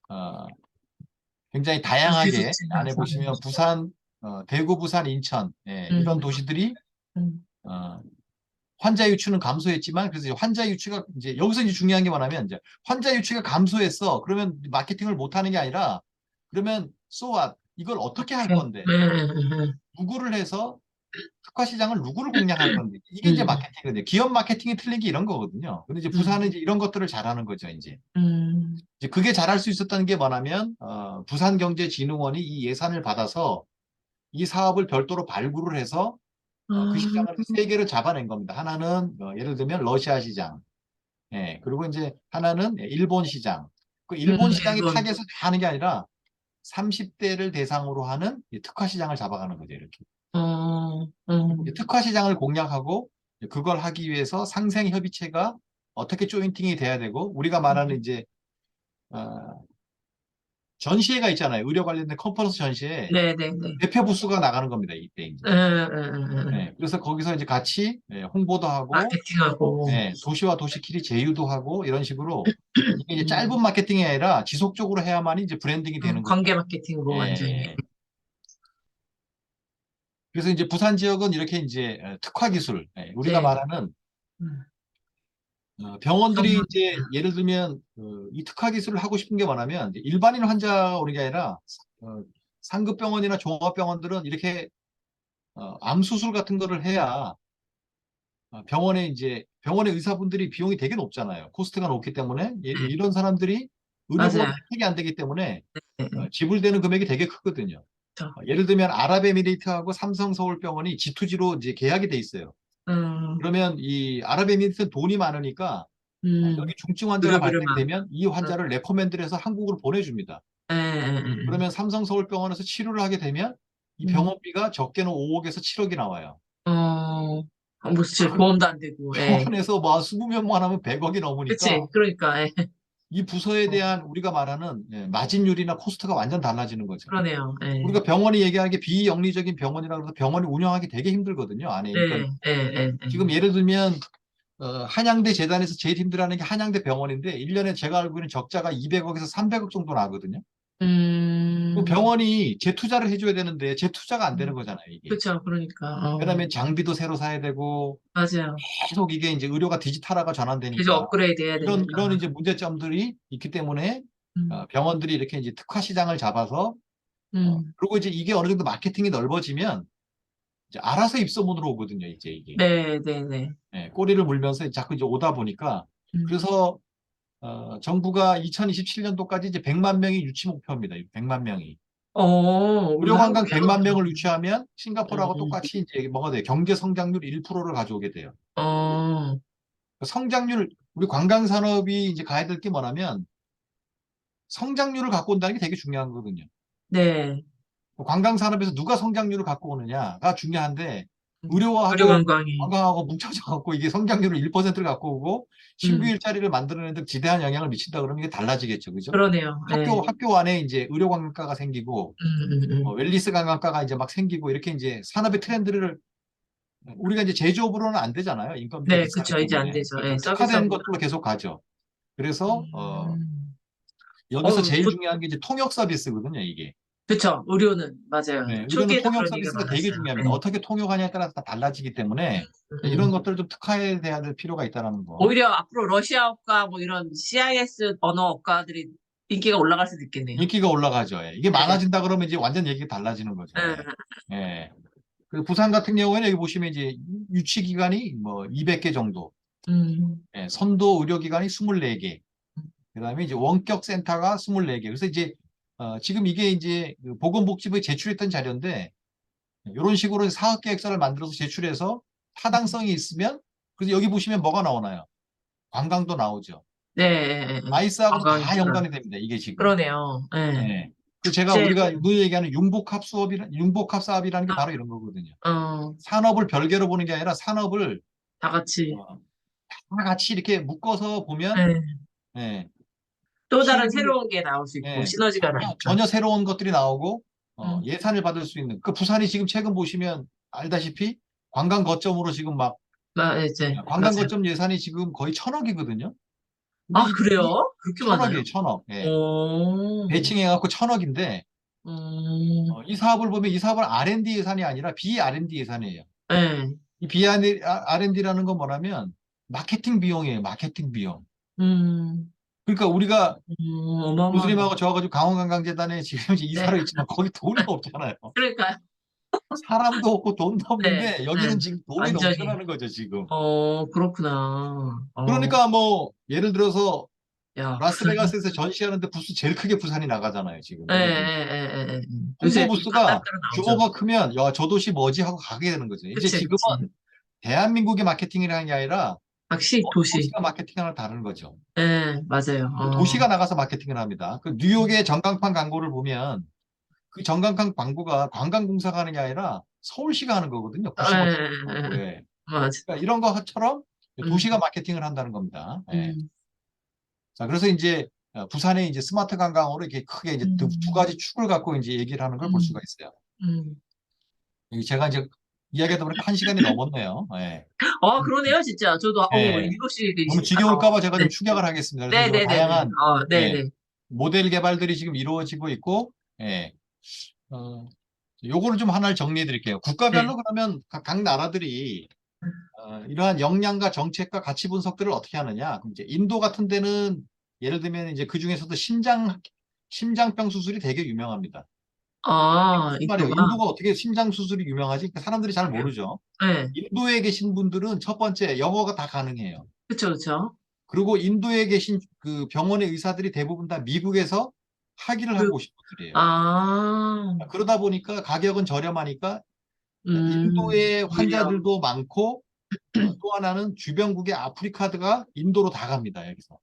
어, 굉장히 되게 다양하게 좋지. 안에 보시면 부산, 대구, 부산, 인천 이런 음, 도시들이 음, 어, 환자 유치는 감소했지만 그래서 이제 환자 유치가 이제 여기서 이제 중요한 게 뭐냐면 이제 환자 유치가 감소했어. 그러면 마케팅을 못 하는 게 아니라 그러면 so what? 이걸 어떻게 할 오케이. 건데? 누구를 해서 특화 시장을 누구를 공략할 건데? 이게 이제 음, 마케팅이거든요. 기업 마케팅이 틀린 게 이런 거거든요. 근데 이제 음, 부산은 이제 이런 것들을 잘하는 거죠, 이제. 음, 이제 그게 잘할 수 있었던 게 뭐냐면 부산경제진흥원이 이 예산을 받아서 이 사업을 별도로 발굴을 해서 그 음, 시장을 세 개를 잡아낸 겁니다. 하나는 예를 들면 러시아 시장, 예, 그리고 이제 하나는 일본 시장. 그 일본 시장이 일본. 타겟을 다 하는 게 아니라 30대를 대상으로 하는 이 특화 시장을 잡아가는 거죠, 이렇게. 이제 특화 시장을 공략하고 그걸 하기 위해서 상생 협의체가 어떻게 조인팅이 돼야 되고 우리가 말하는 이제 어, 전시회가 있잖아요. 의료 관련된 컨퍼런스 전시회 네네네. 대표 부스가 나가는 겁니다. 이때 이제. 예, 그래서 거기서 이제 같이 홍보도 하고 마케팅하고. 도시와 도시끼리 제휴도 하고 이런 식으로 이게 이제 음, 짧은 마케팅이 아니라 지속적으로 해야만이 이제 브랜딩이 되는 거죠. 관계 마케팅으로 예, 완전히. 예. 그래서 이제 부산 지역은 이렇게 이제 특화 기술, 우리가 네. 말하는 음, 병원들이 전문, 이제 예를 들면 이 특화 기술을 하고 싶은 게 뭐냐면 이제 일반인 환자가 오는 게 아니라 어, 상급 병원이나 종합병원들은 이렇게 암 수술 같은 거를 해야 병원의 의사분들이 비용이 되게 높잖아요. 코스트가 높기 때문에 네. 이런 사람들이 의료보험 맞아요. 혜택이 안 되기 때문에 네, 네. 지불되는 금액이 되게 크거든요. 그렇죠. 예를 들면 아랍에미레이트하고 삼성서울병원이 G2G로 이제 계약이 돼 있어요. 음, 그러면 이 아랍에미레이트는 돈이 많으니까 여기 중증 환자가 의료비를 막. 발생되면 이 환자를 레코멘드를 해서 한국으로 보내줍니다. 예, 예, 예. 그러면 삼성서울병원에서 치료를 하게 되면 이 병원비가 적게는 5억에서 7억이 나와요. 어, 뭐, 진짜 보험도 안 되고, 예. 병원에서 뭐 20명만 하면 100억이 넘으니까 그치, 그러니까, 예. 이 부서에 어, 대한 우리가 말하는 마진율이나 코스트가 완전 달라지는 거죠. 그러네요, 예. 우리가 병원이 얘기하기에 비영리적인 병원이라고 해서 병원이 운영하기 되게 힘들거든요, 안에 예, 인건비. 예, 예, 예. 지금 예를 들면 한양대 재단에서 제일 힘들어하는 게 한양대 병원인데 1년에 제가 알고 있는 적자가 200억에서 300억 정도 나거든요. 그 음, 병원이 재투자를 해줘야 되는데 재투자가 안 되는 거잖아요, 이게. 그쵸, 그러니까, 왜냐하면 장비도 새로 사야 되고 맞아요. 계속 이게 이제 의료가 디지털화가 계속 전환되니까 업그레이드 해야 되니까. 이런 이제 문제점들이 있기 때문에 음, 병원들이 이렇게 이제 특화 시장을 잡아서 음, 그리고 이제 이게 어느 정도 마케팅이 넓어지면 이제 알아서 입소문으로 오거든요, 이제 이게. 네, 네, 네. 예, 꼬리를 물면서 자꾸 이제 오다 보니까 음. 그래서 정부가 2027년도까지 이제 100만 명이 유치 목표입니다. 100만 명이. 우리 의료 관광 한국이야. 100만 명을 유치하면 싱가포르하고 음, 똑같이 이제 뭐가 돼요? 경제 성장률 1%를 가져오게 돼요. 어, 성장률 우리 관광 산업이 이제 가야 될 게 뭐냐면 성장률을 갖고 온다는 게 되게 중요한 거거든요. 네. 관광 산업에서 누가 성장률을 갖고 오느냐가 중요한데 의료 의료하고 관광이. 관광하고 뭉쳐져 갖고 이게 성장률을 1%를 갖고 오고 신규 음, 일자리를 만들어내는 데 지대한 영향을 미친다 그러면 이게 달라지겠죠. 그죠? 그러네요. 네. 학교 안에 이제 의료 관광과가 생기고 웰니스 관광과가 이제 막 생기고 이렇게 이제 산업의 트렌드를 우리가 이제 제조업으로는 안 되잖아요. 인건비가 네, 비싸기 그쵸. 이제 안 때문에. 되죠. 그래서 예, 좀 특화된 서비스업으로. 것들로 계속 가죠. 그래서 음, 여기서 제일 중요한 게 이제 통역 서비스거든요, 이게. 그쵸. 의료는, 맞아요. 네, 의료는 초기에도 통역 그런 얘기가 서비스가 되게 많았어요. 중요합니다. 예. 어떻게 통역하냐에 따라서 다 달라지기 때문에 이런 음. 것들을 좀 특화해야 될 필요가 있다는 거. 오히려 앞으로 러시아어과 뭐 이런 CIS 언어어과들이 인기가 올라갈 수도 있겠네요. 인기가 올라가죠. 예. 이게 네. 많아진다 그러면 이제 완전 얘기가 달라지는 거죠. 예. 예. 예. 그 부산 같은 경우에는 여기 보시면 이제 유치 기관이 뭐 200개 정도, 음, 예, 선도 의료 기관이 24개, 그다음에 이제 원격 센터가 24개. 그래서 이제 지금 이게 이제 그 보건복지부에 제출했던 자료인데 이런 식으로 사업 계획서를 만들어서 제출해서 타당성이 있으면 그래서 여기 보시면 뭐가 나오나요? 관광도 나오죠. 네, 예, 예, 예. 아이스하고도 다 관광이구나. 연관이 됩니다. 이게 지금. 그러네요. 예. 예. 그 제가 이제, 우리가 늘 얘기하는 융복합 사업이라는 게 바로 이런 거거든요. 어, 산업을 별개로 보는 게 아니라 산업을 다 같이, 어, 다 같이 이렇게 묶어서 보면 예. 예, 또 다른 신규 새로운 게 나올 수 있고, 예, 시너지가 나니까. 전혀 새로운 것들이 나오고 음, 예산을 받을 수 있는 그 부산이 지금 최근 보시면 알다시피 관광 거점으로 지금 막 이제, 관광 맞아요. 거점 예산이 지금 거의 1,000억이거든요. 근데 아, 그래요? 그렇게 많아요? 1,000억이에요, 1,000억. 예. 오, 배칭해갖고 1,000억인데 음, 이 사업을 보면 이 사업은 R&D 예산이 아니라 비R&D 예산이에요. 예. 이 비R&D라는 건 뭐냐면 마케팅 비용이에요. 마케팅 비용. 음, 그러니까 우리가 어마어마하네. 교수님하고 저하고 강원관광재단에 지금 이제 네. 이사를 있지만 거기 돈이 없잖아요. 그러니까요. 사람도 없고 돈도 네, 없는데 네. 여기는 지금 돈이 완전히. 넘쳐나는 거죠, 지금. 그렇구나. 그러니까 뭐 예를 들어서 야, 부산. 라스베가스에서 전시하는데 부스 제일 크게 부산이 나가잖아요, 지금. 예, 예, 예를 들면. 예, 예, 예. 홍보 요새 부스가 따로따로 나오죠. 규모가 크면 야, 저 도시 뭐지 하고 가게 되는 거죠. 이제 그치, 지금은 그치. 대한민국의 마케팅이라는 게 아니라 각시, 도시. 도시가 마케팅하는 다른 거죠. 예, 맞아요. 도시가 나가서 마케팅을 합니다. 그 뉴욕의 전광판 광고를 보면 그 전광판 광고가 관광공사가 하는 게 아니라 서울시가 하는 거거든요. 예, 예, 95%. 예, 예. 예. 맞아. 그러니까 이런 것처럼 음, 도시가 마케팅을 한다는 겁니다. 예. 음, 자, 그래서 이제 부산에 이제 스마트 관광으로 이렇게 크게 이제 두 음, 가지 축을 갖고 이제 얘기를 하는 걸 볼 수가 음, 있어요. 음. 여기 제가 이제 이야기하다 보니까 1시간이 넘었네요. 예. 그러네요, 진짜. 저도, 예. 7시 너무 갔다 지겨울까 봐 제가 좀 왔는데. 축약을 하겠습니다. 그래서 이제 뭐 네네네네. 다양한 예, 네네. 모델 개발들이 지금 이루어지고 있고, 예. 어, 요거를 좀 하나를 정리해 드릴게요. 네. 국가별로 그러면 각 나라들이 이러한 역량과 정책과 가치 분석들을 어떻게 하느냐. 그럼 이제 인도 같은 데는 예를 들면 이제 그 중에서도 심장병 수술이 되게 유명합니다. 무슨 말이에요? 인도가. 인도가 어떻게 심장 수술이 유명하지? 그러니까 사람들이 잘 모르죠. 네. 인도에 계신 분들은 첫 번째 영어가 다 가능해요. 그쵸, 그쵸. 그리고 인도에 계신 그 병원의 의사들이 대부분 다 미국에서 학위를 그, 하고 오신 분들이에요. 아, 그러다 보니까 가격은 저렴하니까 인도의 오히려. 환자들도 많고 또 하나는 주변국의 아프리카드가 인도로 다 갑니다. 여기서.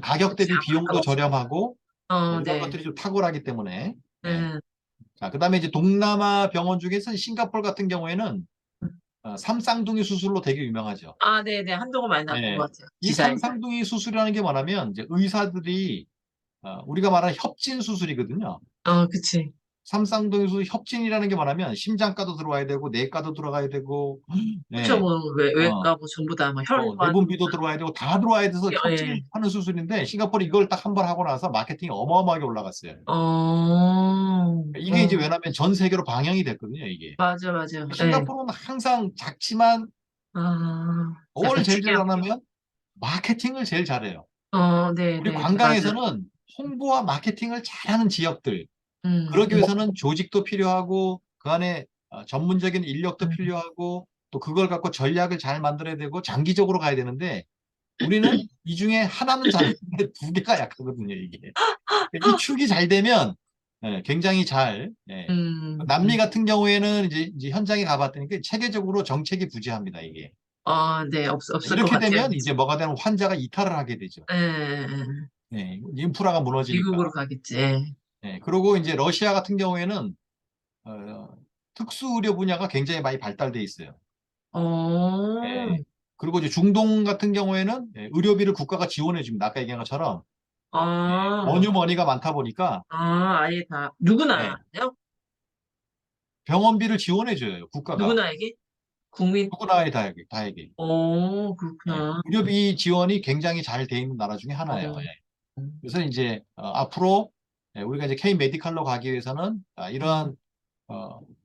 가격 그치, 대비 아프리카 비용도 맞죠. 저렴하고 이런 네. 것들이 좀 탁월하기 때문에 예. 네. 자, 그다음에 이제 동남아 병원 중에서 싱가포르 같은 경우에는 삼쌍둥이 수술로 되게 유명하죠. 아, 네네. 한동안 많이 나온 네. 것 같아요. 이 기사에서. 삼쌍둥이 수술이라는 게 뭐냐면 이제 의사들이 우리가 말하는 협진 수술이거든요. 그치. 삼쌍둥이 수술 협진이라는 게 뭐냐면 심장과도 들어와야 되고 뇌과도 들어가야 되고 그쵸, 네. 뭐, 어, 외과, 뭐, 전부 다, 뭐, 혈관, 내분비도 들어와야 되고 다 들어와야 돼서 예. 협진하는 수술인데 싱가포르 이걸 딱 한 번 하고 나서 마케팅이 어마어마하게 올라갔어요. 이게 이제 왜냐면 전 세계로 방영이 됐거든요, 이게. 맞아, 맞아. 예. 싱가포르는 항상 작지만 아, 뭘 약간 제일 특이하고. 잘하냐면 마케팅을 제일 잘해요. 우리 네네네, 맞아요. 관광에서는 홍보와 마케팅을 잘하는 지역들, 그러기 음, 위해서는 조직도 필요하고 그 안에 전문적인 인력도 음. 필요하고 또 그걸 갖고 전략을 잘 만들어야 되고 장기적으로 가야 되는데 우리는 이 중에 하나는 잘하는데 두 개가 약하거든요, 이게. 이 축이 잘 되면 굉장히 잘. 남미 음. 같은 경우에는 이제 현장에 가봤더니 체계적으로 정책이 부재합니다, 이게. 네, 없을 것 이렇게 같아요. 되면 이제 뭐가 되는 환자가 이탈을 하게 되죠. 예, 예, 예. 인프라가 미국으로 무너지니까. 가겠지. 예. 그리고 이제 러시아 같은 경우에는 어, 특수 의료 분야가 굉장히 많이 발달돼 있어요. 예. 어, 그리고 이제 중동 같은 경우에는 의료비를 국가가 지원해 줍니다. 아까 얘기한 것처럼 아, 원유머니가 많다 보니까 아예 다, 누구나요? 예, 병원비를 지원해 줘요. 국가가. 누구나에게? 국민? 누구나에 다에게. 그렇구나. 의료비 지원이 굉장히 잘 돼 있는 나라 중에 하나예요. 어, 그래서 이제 앞으로 우리가 이제 K 메디칼로 가기 위해서는 음, 이러한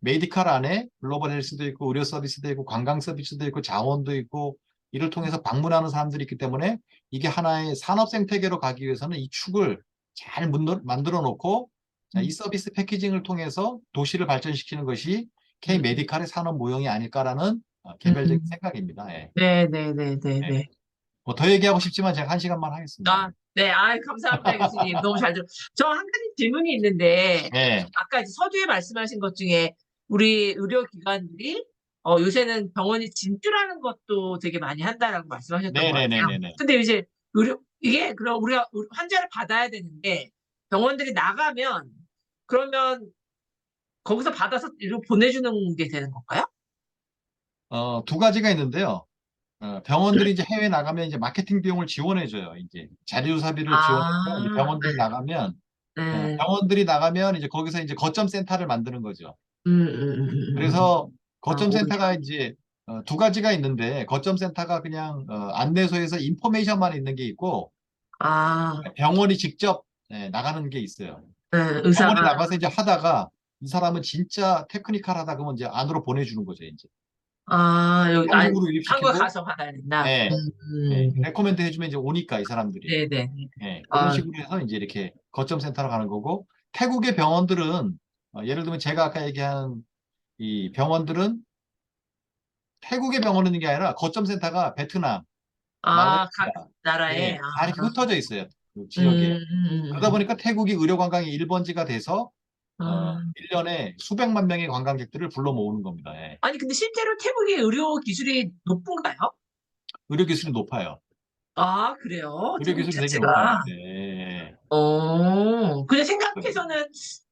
메디칼 안에 글로벌 헬스도 있고 의료 서비스도 있고 관광 서비스도 있고 자원도 있고 이를 통해서 방문하는 사람들이 있기 때문에 이게 하나의 산업 생태계로 가기 위해서는 이 축을 잘 만들어 놓고 자, 이 음, 서비스 패키징을 통해서 도시를 발전시키는 것이 K 음, 메디칼의 산업 모형이 아닐까라는 개별적인 음. 생각입니다. 예. 예. 네네네네네. 뭐더 얘기하고 싶지만 제가 한 시간만 하겠습니다. 네, 감사합니다, 교수님. 너무 잘 저 한 가지 질문이 있는데, 예. 아까 이제 서두에 말씀하신 것 중에, 우리 의료기관들이, 요새는 병원이 진출하는 것도 되게 많이 한다라고 말씀하셨던 것 같아요. 네네네네네. 근데 이제, 이게, 그럼 우리가 환자를 받아야 되는데, 병원들이 나가면, 그러면, 거기서 받아서 이리로 보내주는 게 되는 건가요? 두 가지가 있는데요. 병원들이 이제 해외 나가면 이제 마케팅 비용을 지원해줘요. 이제 자료사비를 지원해서 이제 아, 병원들 나가면 네. 병원들이 나가면 이제 거기서 이제 거점 센터를 만드는 거죠. 음. 그래서 거점 오히려. 센터가 이제 두 가지가 있는데 거점 센터가 그냥 안내소에서 인포메이션만 있는 게 있고 아, 병원이 직접 나가는 게 있어요. 네, 병원에 의사가, 나가서 이제 하다가 이 사람은 진짜 테크니컬하다 그러면 이제 안으로 보내주는 거죠. 이제 여기, 한국으로 한국 유입시키고 가서 받아야 된다. 예, 레코멘드 해주면 이제 오니까 이 사람들이. 네네. 그런 아, 식으로 해서 이제 이렇게 거점 센터로 가는 거고, 태국의 병원들은, 예를 들면 제가 아까 얘기한 이 병원들은 태국의 병원은 있는 게 아니라 거점 센터가 베트남, 각 말레이시아, 나라에, 다 이렇게 흩어져 있어요. 그 음, 지역에. 그러다 음. 보니까 태국이 의료 관광의 1번지가 돼서, 아, 1년에 수백만 명의 관광객들을 불러 모으는 겁니다. 예. 아니, 근데 실제로 태국의 의료 기술이 높은가요? 의료 기술이 높아요. 그래요? 의료 태국 기술이 되게 높아요. 자체가. 예. 그냥 생각해서는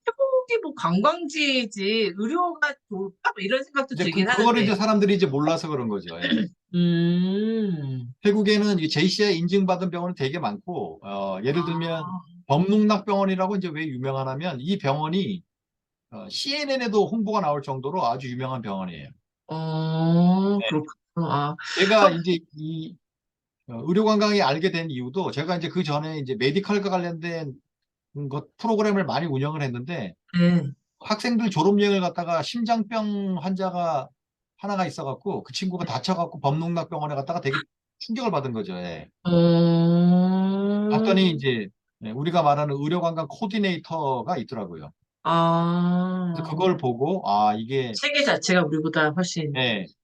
태국이 뭐 관광지지, 의료가 좋다, 뭐 이런 생각도 이제 들긴 그거를 이제 하는데. 사람들이 이제 몰라서 그런 거죠. 예. 음, 태국에는 이 JCI 인증받은 병원이 되게 많고, 예를 들면 아, 범룩락병원이라고 이제 왜 유명하냐면 이 병원이 CNN에도 홍보가 나올 정도로 아주 유명한 병원이에요. 네. 그렇구나. 아, 제가 이제 이 의료 관광이 알게 된 이유도 제가 이제 그 전에 이제 메디컬과 관련된 것 프로그램을 많이 운영을 했는데 네. 학생들 졸업여행을 갔다가 심장병 환자가 하나가 있어갖고 그 친구가 다쳐갖고 범룩락병원에 갔다가 되게 충격을 받은 거죠. 예. 어, 봤더니 이제 우리가 말하는 의료관광 코디네이터가 있더라고요. 그래서 아, 그걸 보고 이게 체계 자체가 우리보다 훨씬,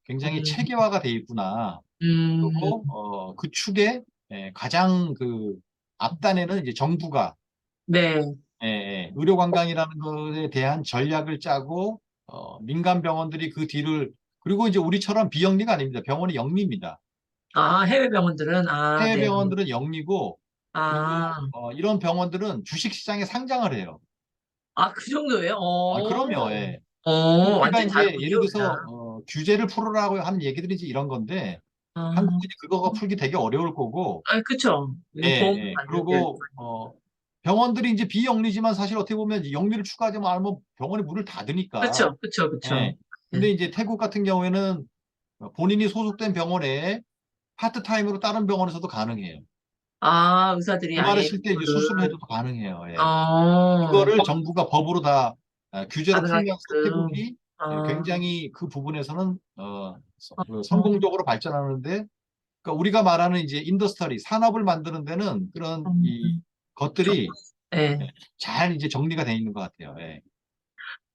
굉장히 음, 체계화가 돼 있구나. 음, 그리고 그 축에 가장 그 앞단에는 이제 정부가 네. 의료관광이라는 것에 대한 전략을 짜고 민간 병원들이 그 뒤를 그리고 이제 우리처럼 비영리가 아닙니다. 병원이 영리입니다. 해외 병원들은, 해외 네. 병원들은 영리고 그리고 아, 이런 병원들은 주식시장에 상장을 해요. 아, 그 정도예요? 그럼요. 예. 우리가 완전히 이제 예를 다르군요, 들어서 그냥. 규제를 풀으라고 하는 얘기들이 이제 이런 건데 아, 한국은 이제 그거가 풀기 되게 어려울 거고 그쵸. 예, 보험 예. 받는 게. 그리고 병원들이 이제 비영리지만 사실 어떻게 보면 이제 영리를 추가하지 않으면 병원이 문을 닫으니까. 그쵸, 그쵸, 그쵸. 예. 근데 이제 태국 같은 경우에는 본인이 소속된 병원에 파트타임으로 다른 병원에서도 가능해요. 아, 의사들이 주말에 아예 쉴 때 이제 수술을 그거를, 해도 가능해요. 예. 어, 그거를 정부가 법으로 다 규제를 풀면서 가능하게끔. 태국이 어, 굉장히 그 부분에서는 어, 성공적으로 발전하는데 그러니까 우리가 말하는 이제 인더스트리 산업을 만드는 데는 그런 이 저, 것들이 예. 잘 이제 정리가 돼 있는 것 같아요. 예.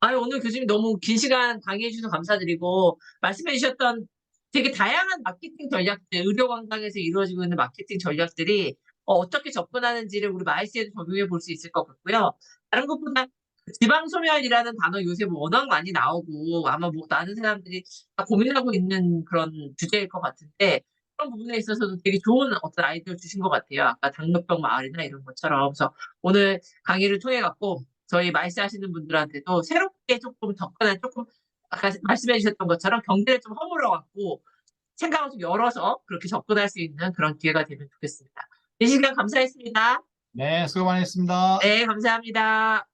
아유, 오늘 교수님 너무 긴 시간 강의해 주셔서 감사드리고, 말씀해 주셨던 되게 다양한 마케팅 전략들, 의료 관광에서 이루어지고 있는 마케팅 전략들이 떻게 접근하는지를 우리 마이스에도 적용해 볼 수 있을 것 같고요. 다른 것보다 그 지방 소멸이라는 단어 요새 뭐 워낙 많이 나오고, 아마 뭐 많은 사람들이 다 고민하고 있는 그런 주제일 것 같은데, 그런 부분에 있어서도 되게 좋은 어떤 아이디어 주신 것 같아요. 아까 당뇨병 마을이나 이런 것처럼. 그래서 오늘 강의를 통해 갖고, 저희 말씀 하시는 분들한테도 새롭게 조금 접근을 조금 아까 말씀해 주셨던 것처럼 경계를 좀 허물어 갖고 생각을 좀 열어서 그렇게 접근할 수 있는 그런 기회가 되면 좋겠습니다. 이 시간 감사했습니다. 네, 수고 많으셨습니다. 네, 감사합니다.